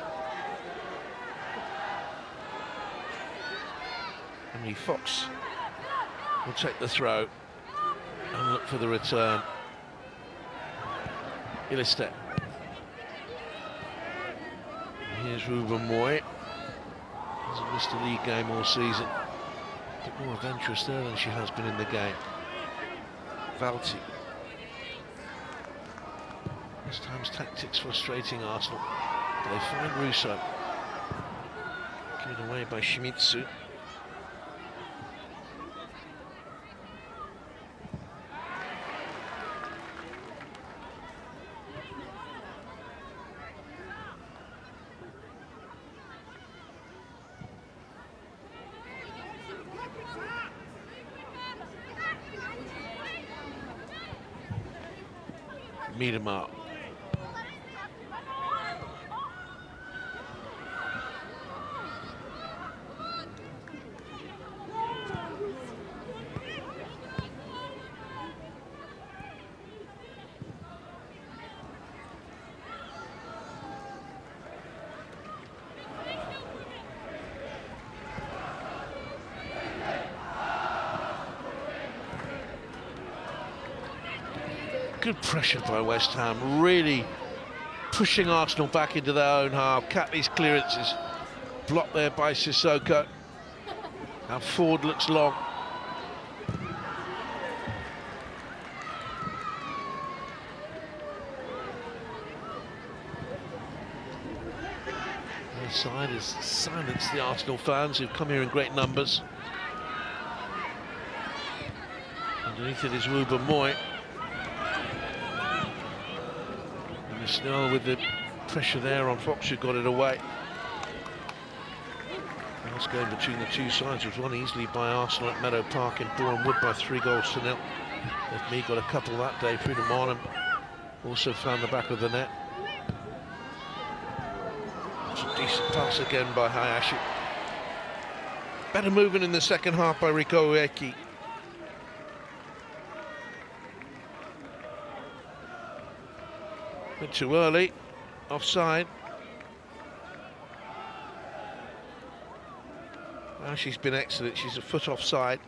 Emily Fox will take the throw and look for the return. Illister. Here's Ruben Moy. Hasn't missed a league game all season. A bit more adventurous there than she has been in the game. Valti. West Ham's tactics frustrating Arsenal. But they find Russo. Given away by Shimizu. Miedemar. Good pressure by West Ham, really pushing Arsenal back into their own half. Catley's clearance is blocked there by Sissoko. Now Ford looks long. Their side has silenced the Arsenal fans who've come here in great numbers. Underneath it is Ruben Moy. Snell with the pressure there on Fox, who got it away. Last game between the two sides was won easily by Arsenal at Meadow Park in Boreham Wood by 3-0. If me got a couple that day through to Marnham. Also found the back of the net. It's a decent pass again by Hayashi. Better movement in the second half by Riko Ueki. Bit too early, offside. Well, she's been excellent, she's a foot offside.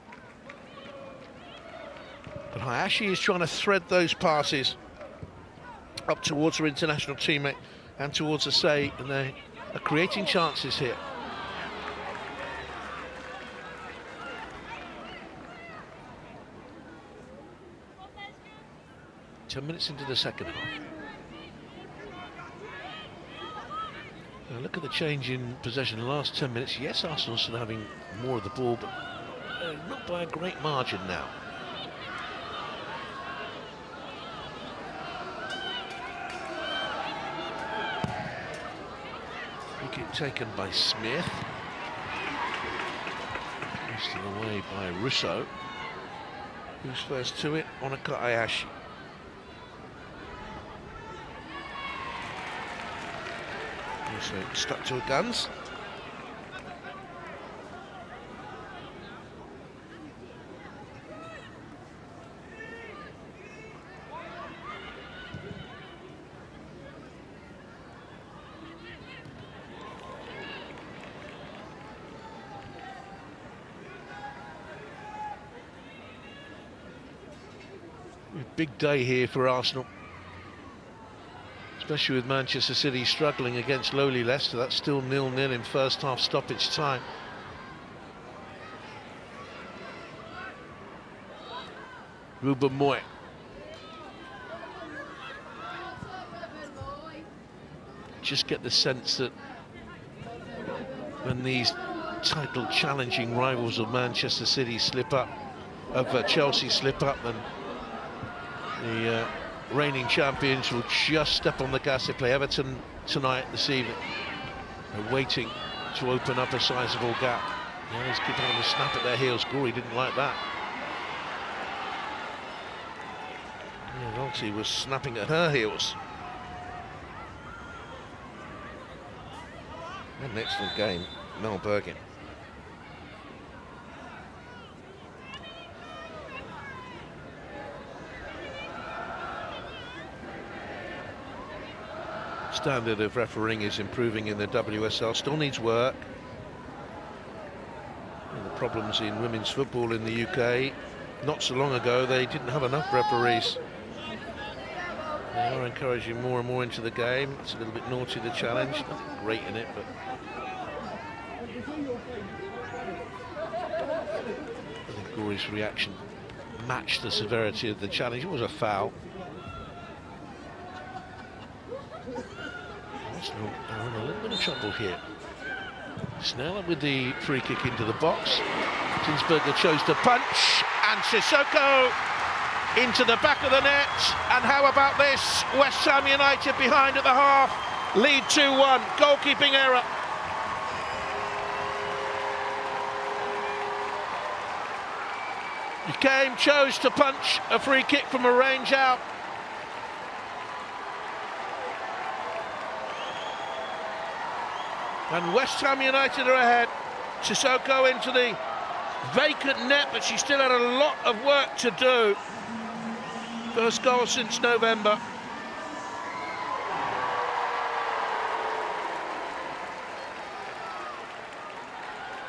But Hayashi is trying to thread those passes up towards her international teammate and towards Asai, and they are creating chances here. Ten minutes into the second half. Now look at the change in possession in the last 10 minutes. Yes, Arsenal still having more of the ball, but not by a great margin now. Wicket taken by Smith. Still away by Russo. Who's first to it? Onaka Hayashi. So stuck to her guns. Big day here for Arsenal, especially with Manchester City struggling against lowly Leicester. That's still 0-0 in first half stoppage time. Ruben Moy. Just get the sense that when these title challenging rivals of Manchester City slip up, of Chelsea slip up, then the reigning champions will just step on the gas. They play Everton tonight, this evening. They're waiting to open up a sizable gap. Yeah, he's keeping on the snap at their heels. Gory didn't like that. Yeah, Ralti was snapping at her heels. An excellent game, Mel Bergin. Standard of refereeing is improving in the WSL, still needs work. And the problems in women's football in the UK, not so long ago they didn't have enough referees. They are encouraging more and more into the game. It's a little bit naughty, the challenge, nothing great in it, but I think Gory's reaction matched the severity of the challenge. It was a foul. Are in a little bit of trouble here. Snell with the free kick into the box. Tinsberger chose to punch, and Sissoko into the back of the net. And how about this? West Ham United behind at the half, lead 2-1. Goalkeeping error. He chose to punch a free kick from a range out. And West Ham United are ahead. Sissoko into the vacant net, but she still had a lot of work to do. First goal since November.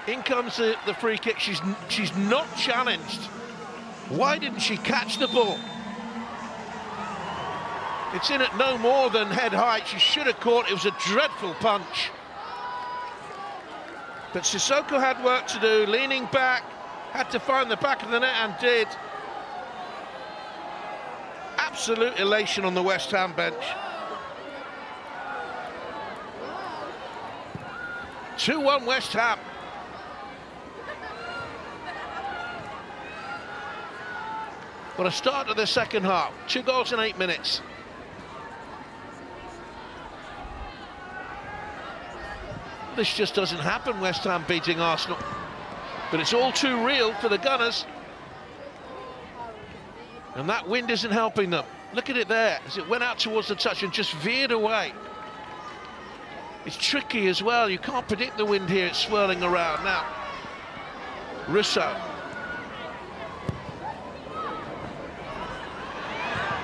In comes the free kick. She's not challenged. Why didn't she catch the ball? It's in at no more than head height. She should have caught. It was a dreadful punch. But Sissoko had work to do, leaning back, had to find the back of the net and did. Absolute elation on the West Ham bench. 2-1 West Ham. What a start to the second half. 2 goals in 8 minutes. This just doesn't happen, West Ham beating Arsenal. But it's all too real for the Gunners. And that wind isn't helping them. Look at it there, as it went out towards the touch and just veered away. It's tricky as well, you can't predict the wind here, it's swirling around. Now, Russo.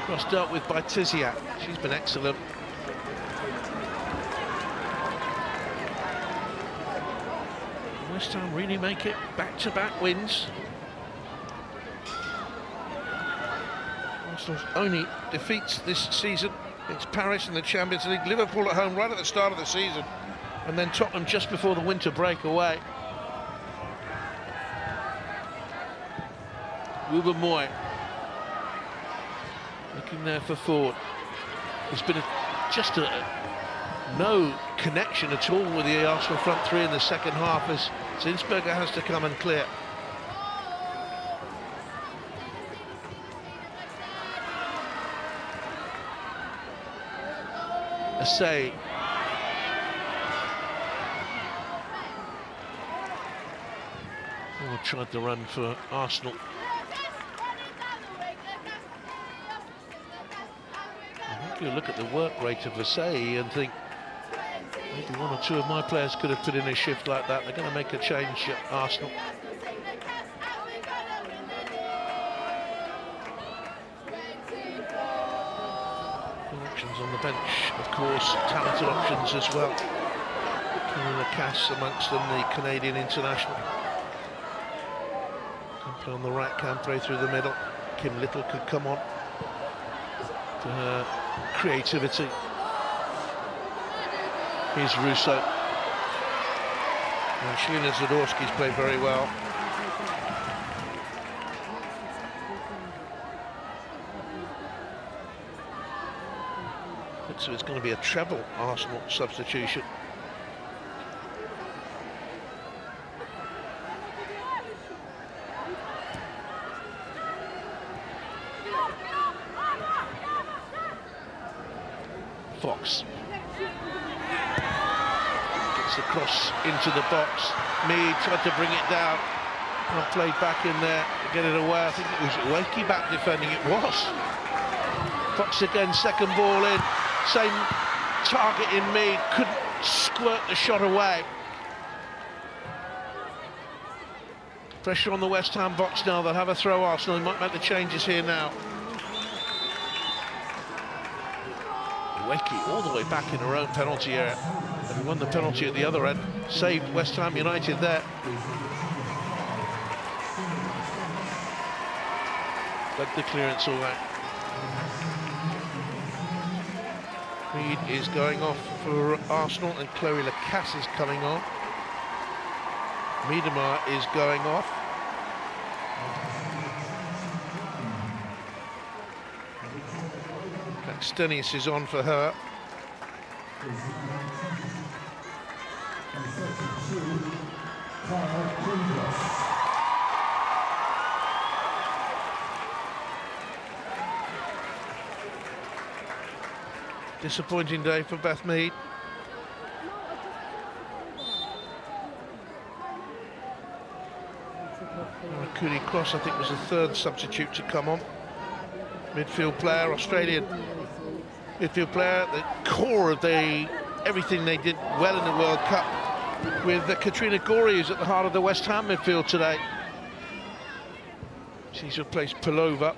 Cross dealt with by Tiziak, she's been excellent. West Ham really make it back-to-back wins. Arsenal's only defeats this season. It's Paris in the Champions League, Liverpool at home right at the start of the season, and then Tottenham just before the winter break away. Ruben Moy looking there for Ford. There's been no connection at all with the Arsenal front three in the second half, as Zinsberger has to come and clear. Assay. Oh, tried to run for Arsenal. I think you look at the work rate of Assay and think maybe 1 or 2 of my players could have put in a shift like that. They're going to make a change at Arsenal. Options on the bench, of course, talented options as well. Kieran Cass amongst them, the Canadian international. Can play on the right, can play through the middle. Kim Little could come on to her creativity. Here's Russo. And Shelina Zadorsky's played very well. So it's going to be a treble Arsenal substitution. Fox. the cross into the box. Mead tried to bring it down. Not played back in there to get it away. I think it was Wakey back defending. It was. Fox again, second ball in. Same target in Mead. Couldn't squirt the shot away. Pressure on the West Ham box now. They'll have a throw. Arsenal. They might make the changes here now. Wakey all the way back in her own penalty area. And won the penalty at the other end. Saved West Ham United there. Let the clearance all right. Reed is going off for Arsenal and Chloe Lacasse is coming on. Miedema is going off. Stenius is on for her. Disappointing day for Beth Mead. Cooney Cross, I think, was the third substitute to come on. Midfield player, Australian midfield player, the core of everything they did well in the World Cup, with Katrina Gorey, who's at the heart of the West Ham midfield today. She's replaced Pelova.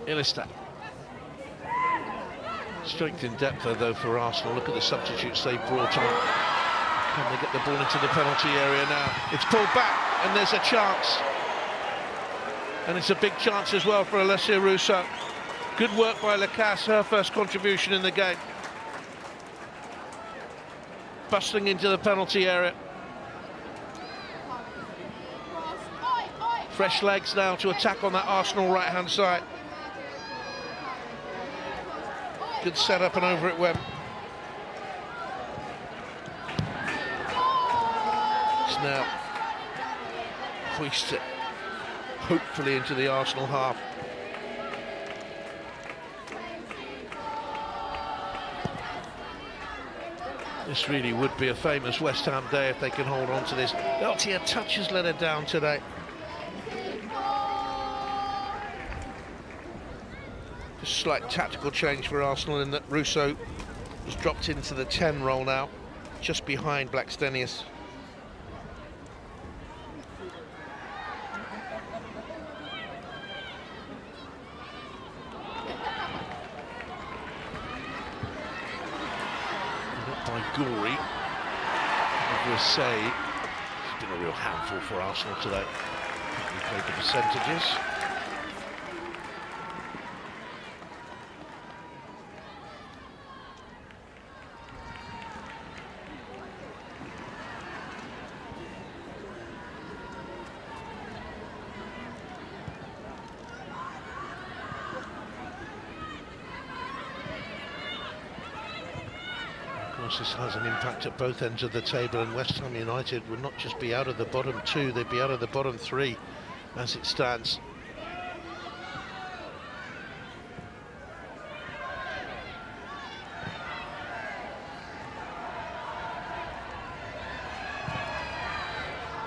Illister. Strength in depth though for Arsenal. Look at the substitutes they've brought on. Can they get the ball into the penalty area now? It's pulled back and there's a chance. And it's a big chance as well for Alessia Russo. Good work by Lacasse, her first contribution in the game. Bustling into the penalty area. Fresh legs now to attack on that Arsenal right-hand side. Good setup and over it went. It's now hoisted hopefully into the Arsenal half. This really would be a famous West Ham day if they can hold on to this. Eltia touches let her down today. Just slight tactical change for Arsenal in that Russo was dropped into the 10 role now, just behind Blackstenius. By Gorey, over a save. It's been a real handful for Arsenal today. We played the percentages. This has an impact at both ends of the table, and West Ham United would not just be out of the bottom two, they'd be out of the bottom three as it stands.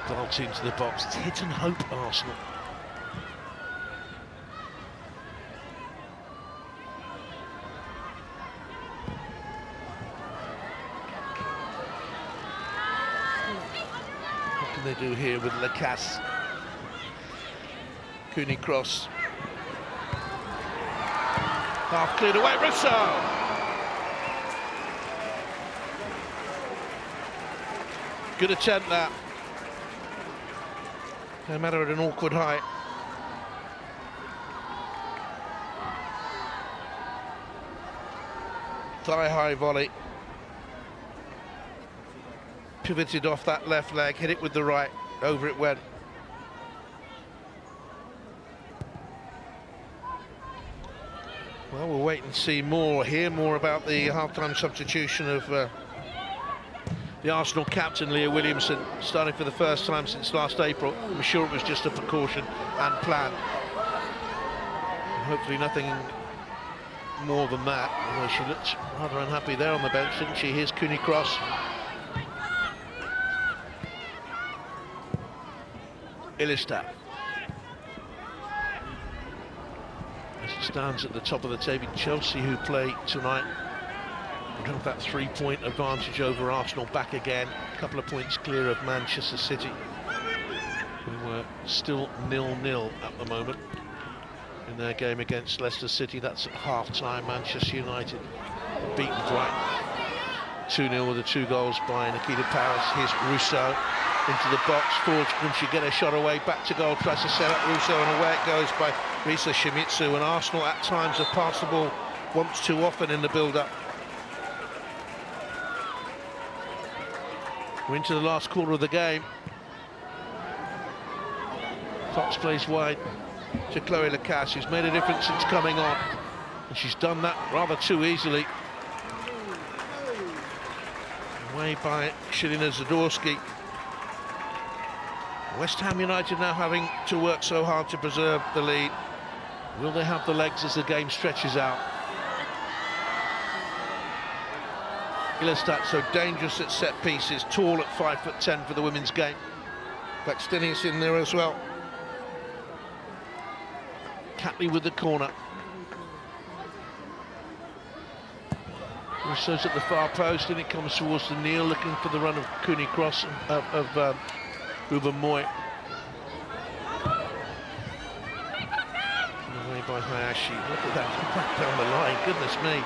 Dart into the box, it's hit and hope Arsenal. They do here with Lacasse. Cooney cross. Half cleared away, Russo! Good attempt that. No matter at an awkward height. Thigh-high volley. Pivoted off that left leg, hit it with the right, over it went. Well, we'll wait and see more, hear more about the half-time substitution of The Arsenal captain, Leah Williamson, starting for the first time since last April. I'm sure it was just a precaution and planned. And hopefully nothing more than that, although she looked rather unhappy there on the bench, didn't she? Here's Cooney Cross. Illister. As it stands at the top of the table, Chelsea, who play tonight, would have that 3-point advantage over Arsenal back again. A couple of points clear of Manchester City, who were still 0-0 at the moment in their game against Leicester City. That's at half-time. Manchester United beaten Brighton 2-0 with the 2 goals by Nikita Paris. Here's Rousseau into the box. Forwards, can she get a shot away? Back to goal, tries to set up Rousseau, and away it goes by Risa Shimizu. And Arsenal at times have passed the ball once too often in the build-up. We're into the last quarter of the game. Fox plays wide to Chloe Lacasse, who's made a difference since coming on, and she's done that rather too easily. Away by Shelina Zadorsky. West Ham United now having to work so hard to preserve the lead. Will they have the legs as the game stretches out? Illister so dangerous at set pieces, tall at 5'10" for the women's game. Baxtenius in there as well. Catley with the corner. Rousseau's at the far post, and it comes towards the Neil, looking for the run of Cooney Cross of Ruben Moy. Away by Hayashi. Look at that, back down the line, goodness me.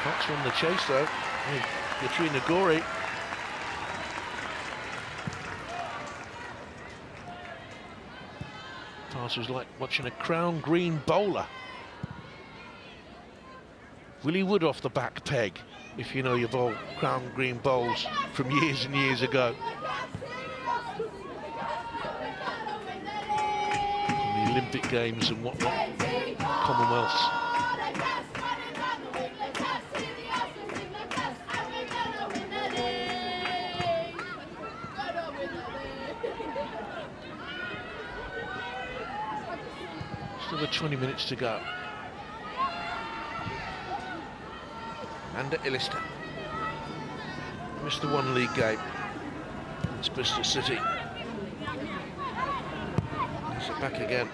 Fox on the chase though. Hey, Katrina Gorey. Pass was like watching a crown green bowler. Willie Wood off the back peg, if you know your crown green bowls from years and years ago. From the Olympic Games and whatnot, Commonwealths. Still with 20 minutes to go. And Illister missed the 1 league game. It's Bristol City. It's back again.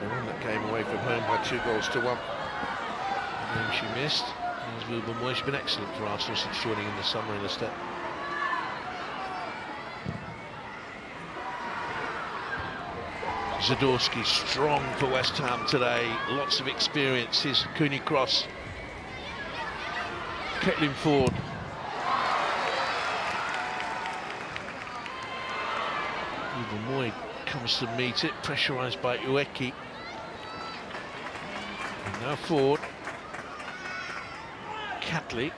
They won that game away from home by 2-1. And then she missed. There's Ruben Moy. She's been excellent for Arsenal since joining in the summer, Illister. Zadorsky strong for West Ham today. Lots of experience. Here's Cooney Cross. Caitlin Ford. Ruben Moy comes to meet it, pressurised by Ueki. And now Ford. Catley.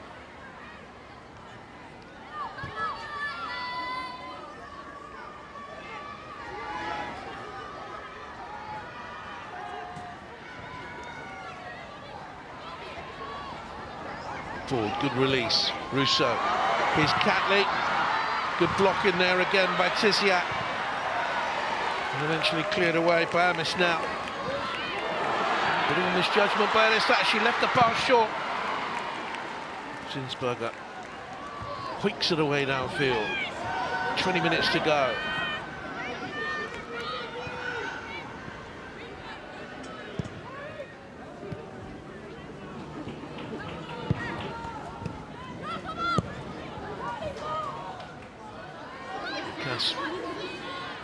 Ford, good release. Rousseau. Here's Catley. Good block in there again by Tiziak. And eventually cleared away by Amis now. Bit of a misjudgment by Ellis, actually left the pass short. Zinsberger hoiks it away downfield. 20 minutes to go.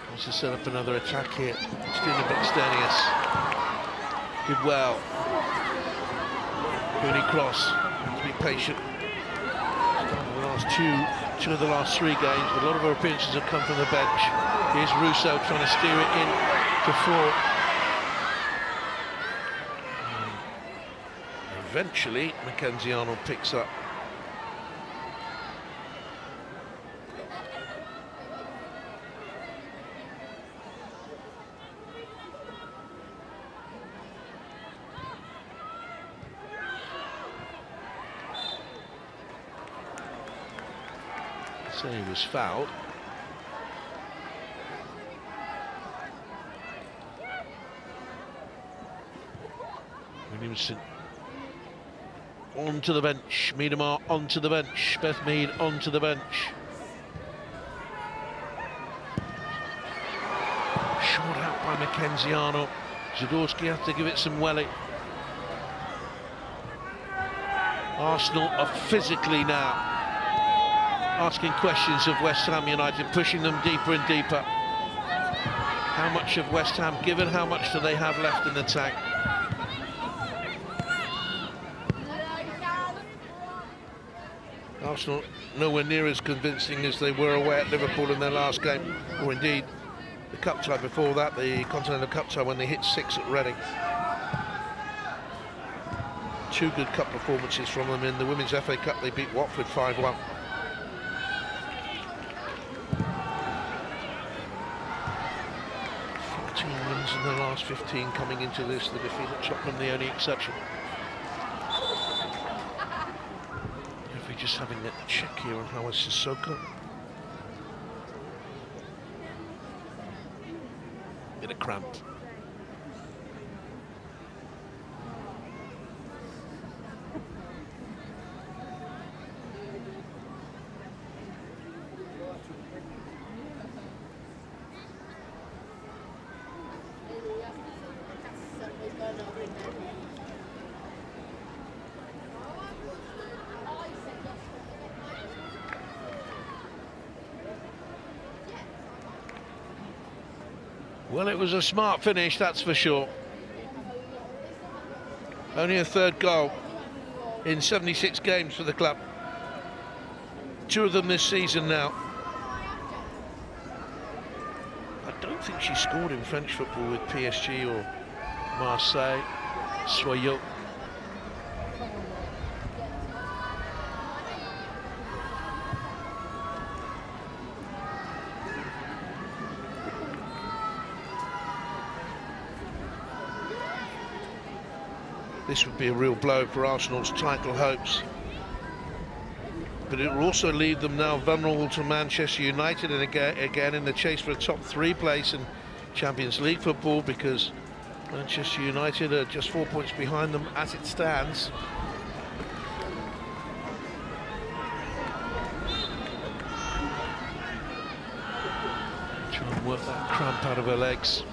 Wants to set up another attack here. Stina Baxtenius did well. Cooney Cross to be patient. The last two of the last 3 games, but a lot of her appearances have come from the bench. Here's Rousseau trying to steer it in to Ford. Eventually, Mackenzie Arnold picks up. So he was fouled. Williamson onto the bench. Miedemar onto the bench. Beth Mead onto the bench. Short out by Mackenzie Arnold. Zadorsky have to give it some welly. Arsenal are physically now asking questions of West Ham United, pushing them deeper and deeper. How much have West Ham given? How much do they have left in the tank? Arsenal nowhere near as convincing as they were away at Liverpool in their last game, or indeed the cup tie before that, the Continental Cup tie, when they hit 6 at Reading. 2 good cup performances from them. In the Women's FA Cup they beat Watford 5-1. Wins in the last 15 coming into this, the defeat at Tottenham the only exception. If we're just having a check here on Hawa Sissoko. Bit of cramp. Well, it was a smart finish, that's for sure. Only a 3rd goal in 76 games for the club. 2 of them this season now. I don't think she scored in French football with PSG or Marseille. Soyot. This would be a real blow for Arsenal's title hopes. But it will also leave them now vulnerable to Manchester United, and again in the chase for a top 3 place in Champions League football, because Manchester United are just 4 points behind them as it stands. Try and work that cramp out of her legs.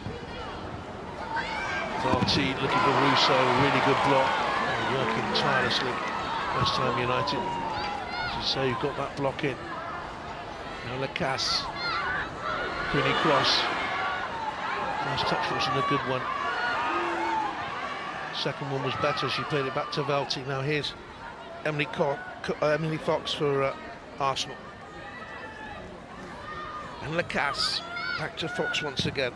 Varty looking for Russo, really good block, working tirelessly. West Ham United, as you say, you've got that block in. Now Lacasse, Cooney cross. First touch wasn't a good one. Second one was better, she played it back to Varty. Now here's Emily Fox for Arsenal. And Lacasse, back to Fox once again.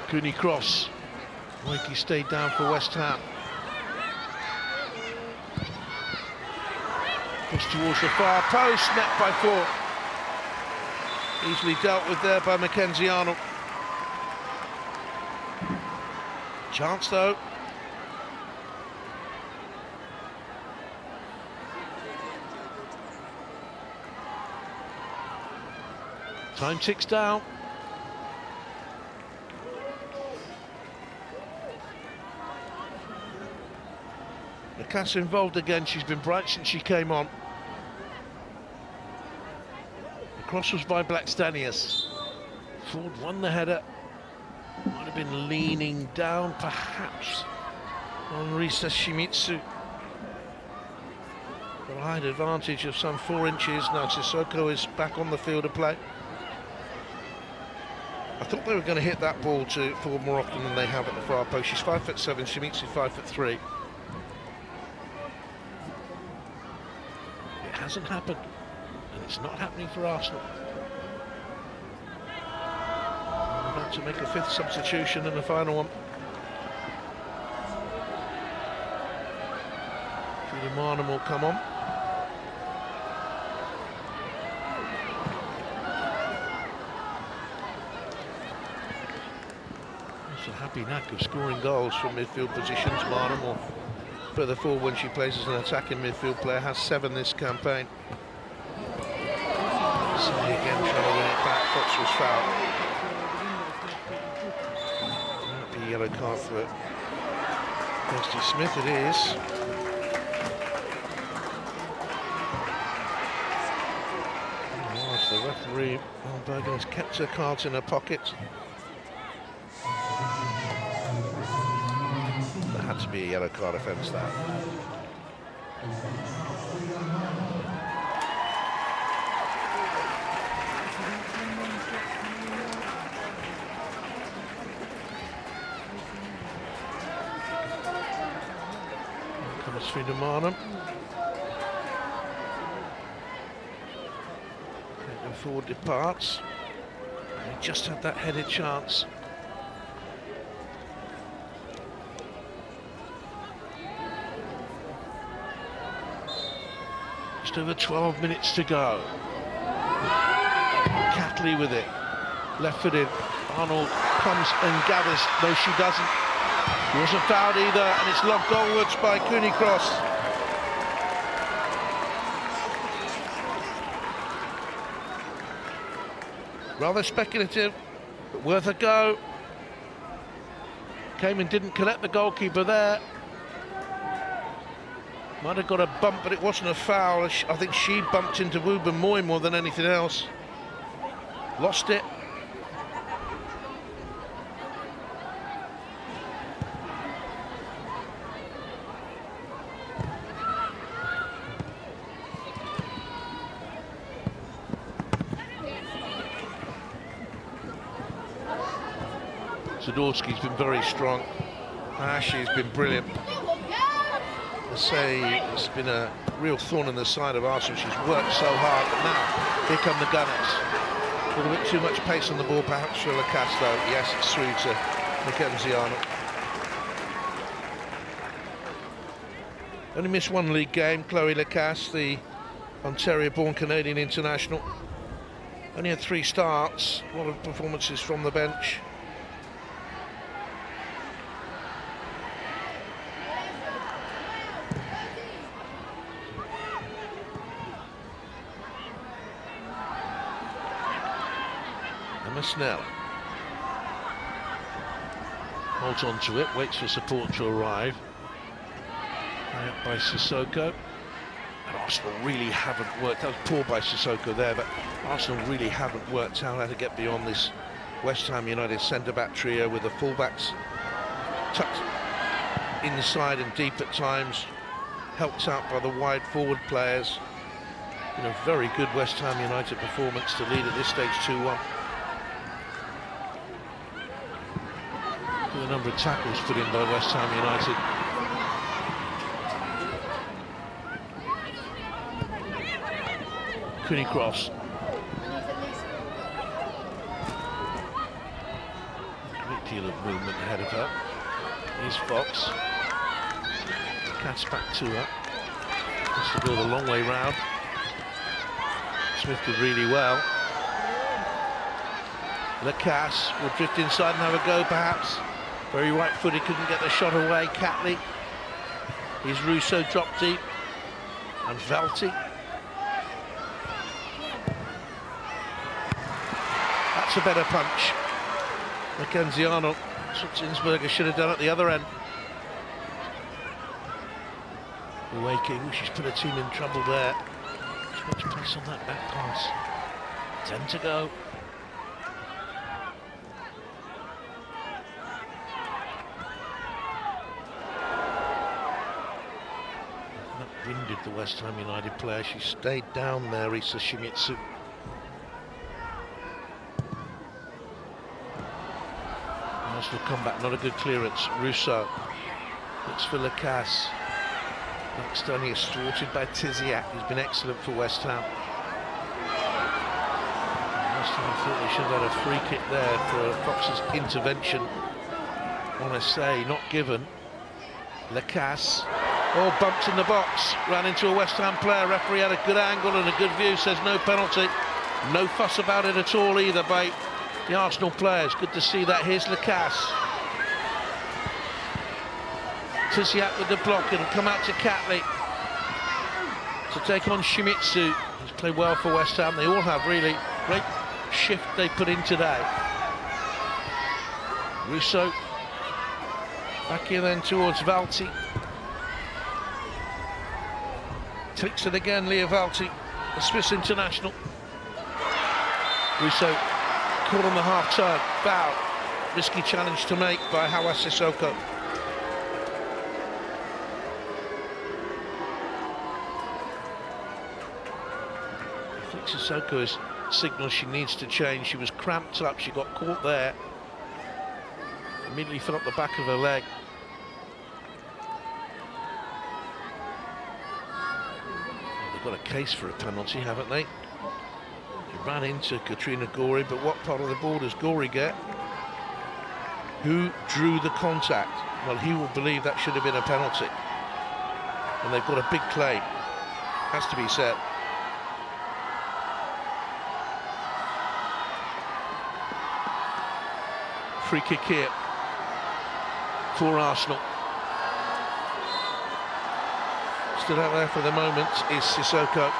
Cooney cross. Wakey stayed down for West Ham. Cross towards the far post, net by 4. Easily dealt with there by Mackenzie Arnold. Chance though. Time ticks down. Lacasse involved again, she's been bright since she came on. The cross was by Blackstenius. Ford won the header. Might have been leaning down, perhaps, on Risa Shimizu. Got a height advantage of some 4 inches. Now Sissoko is back on the field of play. I thought they were going to hit that ball forward more often than they have at the far post. She's 5'7", Shimizu 5'3". Hasn't happened, and it's not happening for Arsenal. We're about to make a 5th substitution and the final one. Julie Marnham will come on. It's a happy knack of scoring goals from midfield positions. Marnham will further forward when she plays as an attacking midfield player, has 7 this campaign. So again trying to win it back. Fox was fouled. Might be a yellow card for Kirsty Smith, it is. The referee, Bergen, has kept her cards in her pocket. There had to be a yellow card offence, that. Here comes Friedemann. Forward departs. He just had that headed chance. Just over 12 minutes to go. Catley with it. Left footed. Arnold comes and gathers. No, she doesn't. He wasn't fouled either, and it's lobbed goalwards by Cooney Cross. Rather speculative, but worth a go. Came and didn't collect the goalkeeper there. Might have got a bump, but it wasn't a foul. I think she bumped into Wooben Moy more than anything else. Lost it. Zadorsky's been very strong. Ashley's been brilliant. I say it's been a real thorn in the side of Arsenal. She's worked so hard, but now here come the Gunners. A little bit too much pace on the ball, perhaps for Lacasse, though. Yes, it's through to Mackenzie Arnold. Only missed 1 league game. Chloe Lacasse, the Ontario-born Canadian international. Only had 3 starts. A lot of performances from the bench. Snell holds on to it, waits for support to arrive. High up by Sissoko. And Arsenal really haven't worked. That was poor by Sissoko there, but Arsenal really haven't worked out how to get beyond this West Ham United centre-back trio with the full-backs tucked inside and deep at times, helped out by the wide forward players. In a very good West Ham United performance to lead at this stage 2-1. The number of tackles put in by West Ham United. Cooney Cross. Great deal of movement ahead of her. Here's Fox. Cats back to her. Has to go the long way round. Smith did really well. Lacasse will drift inside and have a go, perhaps. Very right-footed, couldn't get the shot away. Catley. Here's Russo dropped deep. And Velti. That's a better punch. Mackenzie Arnold. That's what Zinsberger should have done at the other end. Waking, she's put her team in trouble there. Too much pace on that back pass. 10 to go. Winded the West Ham United player. She stayed down there, Risa Shimizu. Arsenal comeback, not a good clearance. Russo looks for Lacasse. Blackstone is thwarted by Tiziak, who's been excellent for West Ham. West Ham thought they should have had a free kick there for Fox's intervention. On a say, not given. Lacasse. Oh, bumped in the box, ran into a West Ham player. Referee had a good angle and a good view, says no penalty. No fuss about it at all either by the Arsenal players. Good to see that. Here's Lacasse. Tisiak with the block, it'll come out to Catley to take on Shimizu. He's played well for West Ham. They all have really great shift they put in today. Russo back here then towards Valti. Takes it again, Leo Valti, the Swiss international. Russo caught on the half turn, foul. Risky challenge to make by Hawa Sissoko. I think Sissoko has signalled she needs to change. She was cramped up, she got caught there. Immediately felt the back of her leg. They've got a case for a penalty, haven't they? He ran into Katrina Gorey, but what part of the ball does Gorey get? Who drew the contact? Well, he will believe that should have been a penalty. And they've got a big claim, has to be said. Free kick here for Arsenal. Still out there for the moment is Sissoko.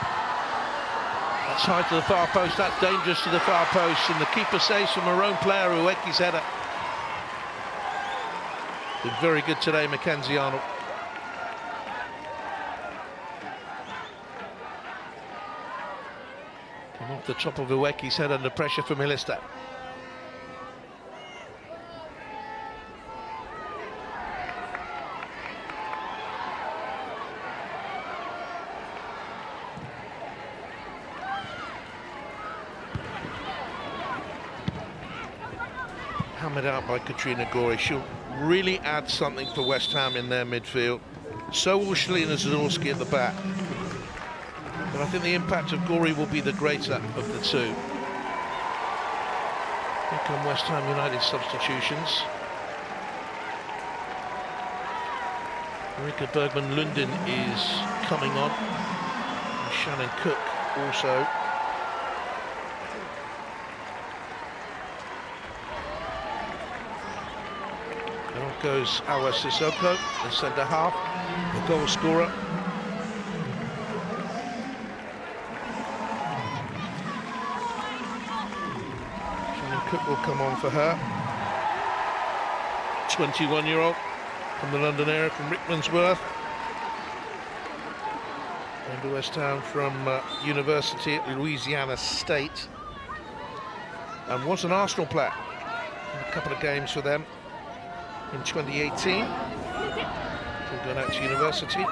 That's high to the far post, that's dangerous to the far post, and the keeper saves from her own player, Uweki's header. Been very good today, Mackenzie Arnold. Come off the top of Uweki's head under pressure from Ilista. Hammered out by Katrina Gorey. She'll really add something for West Ham in their midfield. So will Shalina Zadorsky at the back. But I think the impact of Gorey will be the greater of the two. Here come West Ham United substitutions. Marika Bergman-Lundin is coming on. And Shannon Cook also. Goes Awa Sissoko, the centre half, the goal scorer. Shannon Cook will come on for her. 21-year-old from the London area, from Rickmansworth. Came to West Ham from University at Louisiana State. And was an Arsenal player. A couple of games for them in 2018, before going out to university.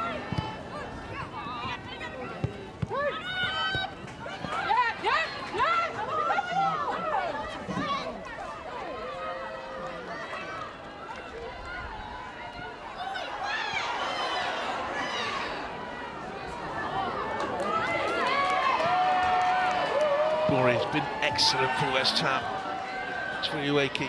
Gorey's been excellent for West Ham. It's for Uweki.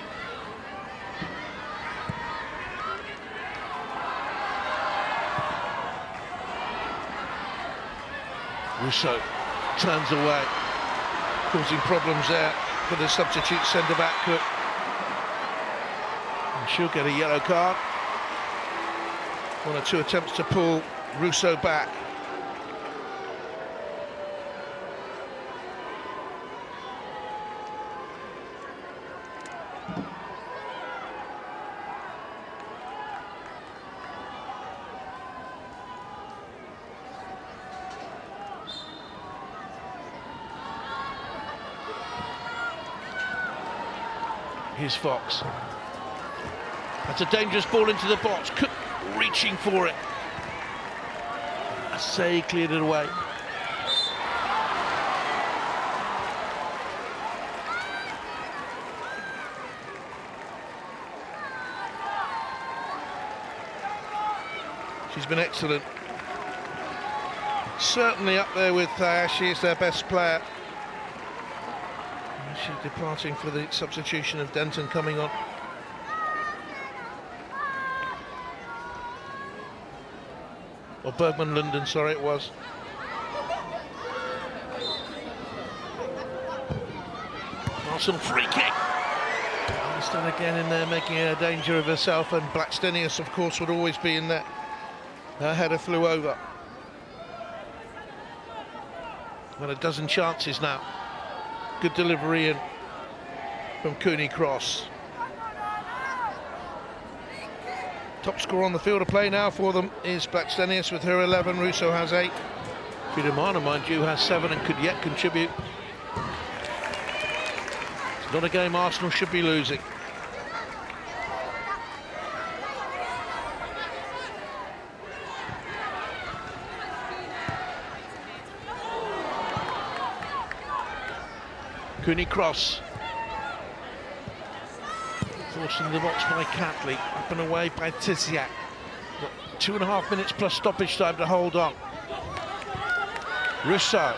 Russo turns away, causing problems there for the substitute centre-back Cook. And she'll get a yellow card. One or two attempts to pull Russo back. Here's Fox. That's a dangerous ball into the box. Cook reaching for it. Assay cleared it away. She's been excellent. Certainly up there with she is their best player. She's departing for the substitution of Denton coming on. Or Bergman-Lundin, sorry it was. Arsenal free kick. Still again in there making a danger of herself, and Blackstenius of course would always be in there. Her header flew over. Well, a dozen chances now. Good delivery in from Cooney Cross. Top scorer on the field of play now for them is Blackstenius with her 11. Russo has 8. Fiumana, mind you, has 7 and could yet contribute. It's not a game Arsenal should be losing. Cooney Cross. Forced into the box by Catley. Up and away by Tiziak. Got 2.5 minutes plus stoppage time to hold on. Russo.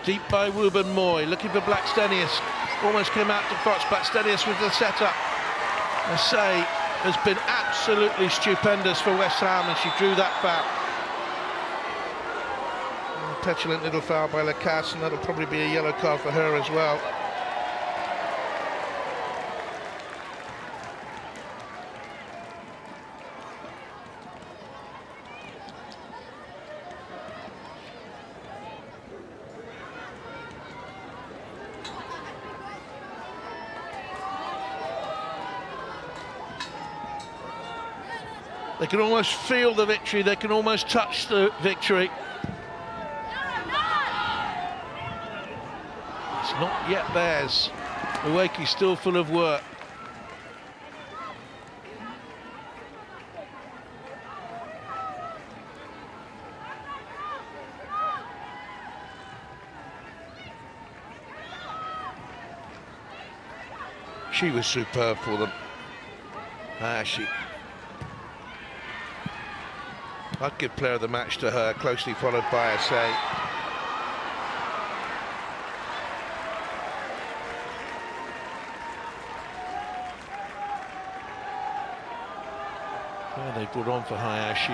Deep by Ruben Moy, looking for Blackstenius. Almost came out to Fox. Blackstenius with the setup. I say, has been absolutely stupendous for West Ham, and she drew that foul. Petulant little foul by Lacasse, and that'll probably be a yellow card for her as well. They can almost feel the victory, they can almost touch the victory. It's not yet theirs. Uweke's still full of work. She was superb for them. I'd give player of the match to her, closely followed by SA. Well, they brought on for Hayashi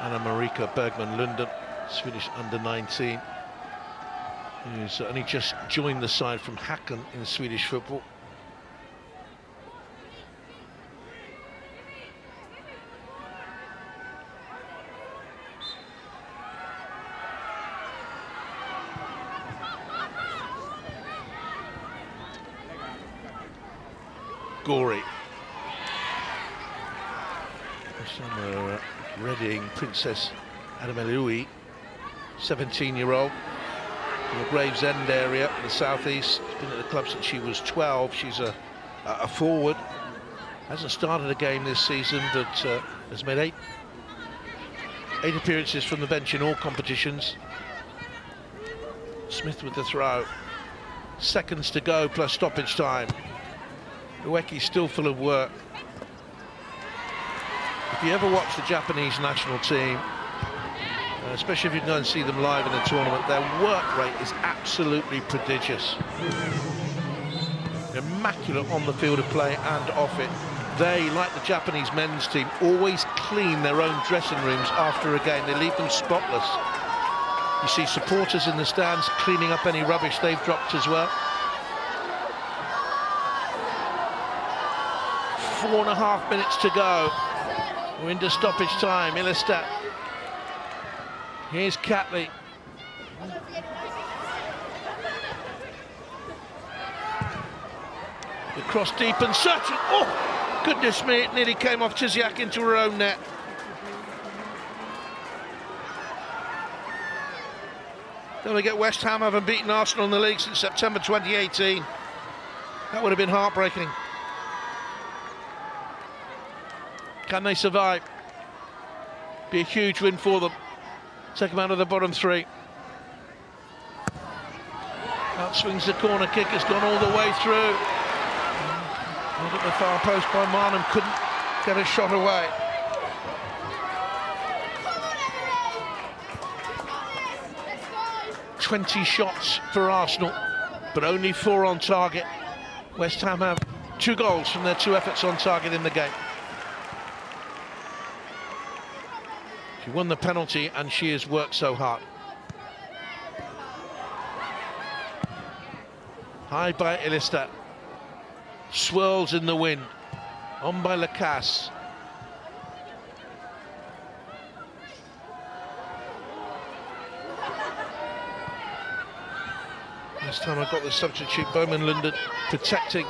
Anna-Marika Bergman-Lunden, Swedish under-19, who's only just joined the side from Häcken in Swedish football. Gory. Summer Reading Princess Adamelui, 17-year-old from the Gravesend area in the southeast. She's been at the club since she was 12. She's a forward. Hasn't started a game this season, but has made eight appearances from the bench in all competitions. Smith with the throw. Seconds to go plus stoppage time. Uweke's still full of work. If you ever watch the Japanese national team, especially if you go and see them live in a tournament, their work rate is absolutely prodigious. Immaculate on the field of play and off it. They, like the Japanese men's team, always clean their own dressing rooms after a game. They leave them spotless. You see supporters in the stands cleaning up any rubbish they've dropped as well. 4.5 minutes to go. We're into stoppage time. Ilestat. Here's Catley. The cross deep and searching. Oh, goodness me, it nearly came off Tiziak into her own net. Don't forget, West Ham haven't beaten Arsenal in the league since September 2018. That would have been heartbreaking. Can they survive? Be a huge win for them. Take them out of the bottom three. Out swings the corner kick, has gone all the way through. Not at the far post by Marnham, couldn't get a shot away. "20 shots for Arsenal, but only 4 on target. West Ham have 2 goals from their 2 efforts on target in the game. She won the penalty and she has worked so hard. High by Ilista. Swirls in the wind. On by Lacasse. This time I got the substitute, Bowman London, protecting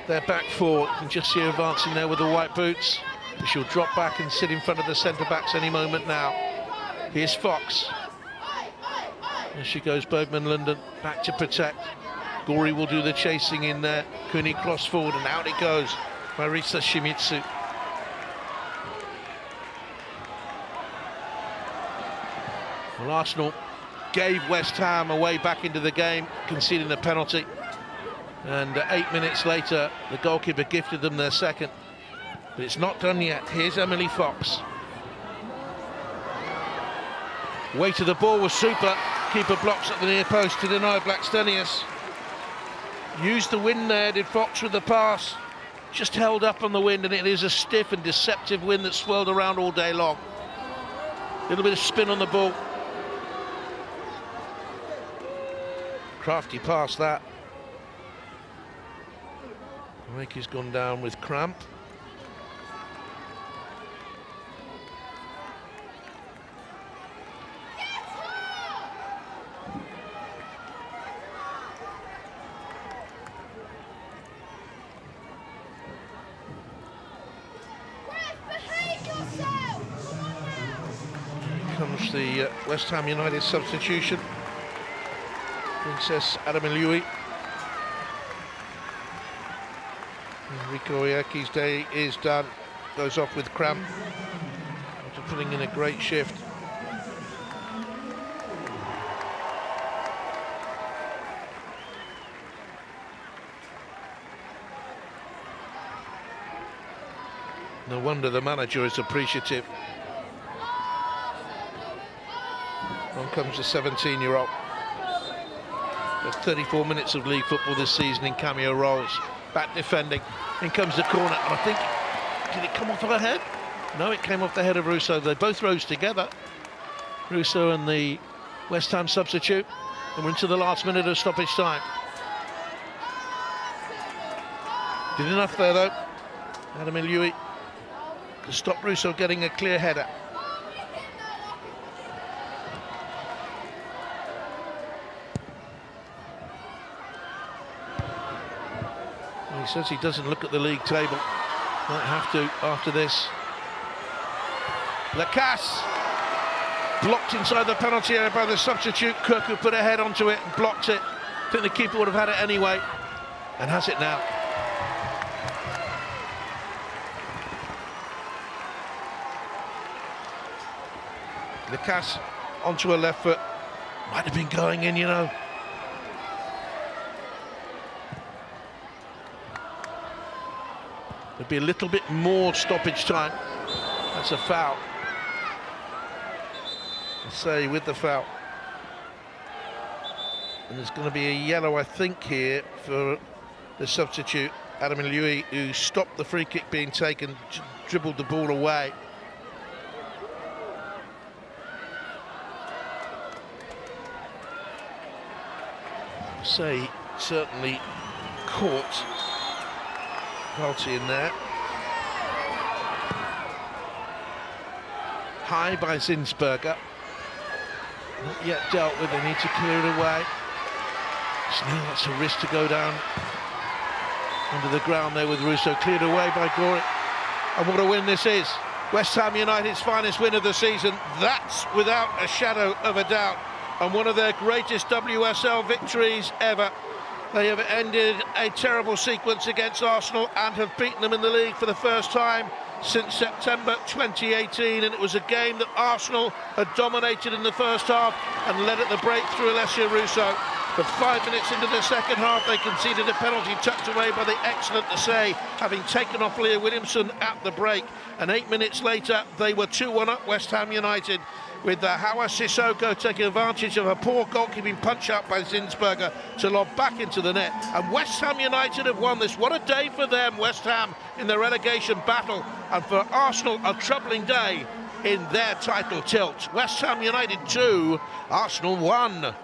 their back four. You can just see her advancing there with the white boots. She'll drop back and sit in front of the centre-backs any moment now. Here's Fox. There she goes, Bowman London, back to protect. Gori will do the chasing in there. Kuni cross forward, and out it goes by Risa Shimizu. Well, Arsenal gave West Ham a way back into the game, conceding the penalty. And 8 minutes later, the goalkeeper gifted them their second. But it's not done yet. Here's Emily Fox. Weight of the ball was super. Keeper blocks at the near post to deny Blackstenius. Used the wind there, did Fox, with the pass. Just held up on the wind, and it is a stiff and deceptive wind that swirled around all day long. A little bit of spin on the ball. Crafty pass that. Reike's gone down with cramp. Here comes the West Ham United substitution. Princess Adamiliui. Rico Iaki's day is done. Goes off with cramp after putting in a great shift. No wonder the manager is appreciative. On comes the 17-year-old. There's 34 minutes of league football this season in cameo roles. Back defending. In comes the corner. And I think, did it come off of her head? No, it came off the head of Russo. They both rose together. Russo and the West Ham substitute. And we're into the last minute of stoppage time. Did enough there, though. Adamiliui to stop Russo getting a clear header. He says he doesn't look at the league table. Might have to after this. Lacasse blocked inside the penalty area by the substitute. Kirku put her head onto it and blocked it. I think the keeper would have had it anyway, and has it now. Lacasse onto her left foot. Might have been going in, you know. There'll be a little bit more stoppage time. That's a foul. I say with the foul. And there's going to be a yellow, I think, here for the substitute, Adamiliui, who stopped the free kick being taken, dribbled the ball away. I say certainly caught penalty in there. High by Zinsberger. Not yet dealt with, they need to clear it away. Now that's a risk to go down under the ground there with Russo. Cleared away by Gori. And what a win this is. West Ham United's finest win of the season. That's without a shadow of a doubt. And one of their greatest WSL victories ever. They have ended a terrible sequence against Arsenal and have beaten them in the league for the first time since September 2018, and it was a game that Arsenal had dominated in the first half and led at the break through Alessia Russo. But 5 minutes into the second half, they conceded a penalty tucked away by the excellent Asay, having taken off Leah Williamson at the break. And 8 minutes later, they were 2-1 up West Ham United, with Hawa Sissoko taking advantage of a poor goalkeeping punch-out by Zinsberger to lob back into the net. And West Ham United have won this. What a day for them, West Ham, in the relegation battle. And for Arsenal, a troubling day in their title tilt. West Ham United 2, Arsenal 1.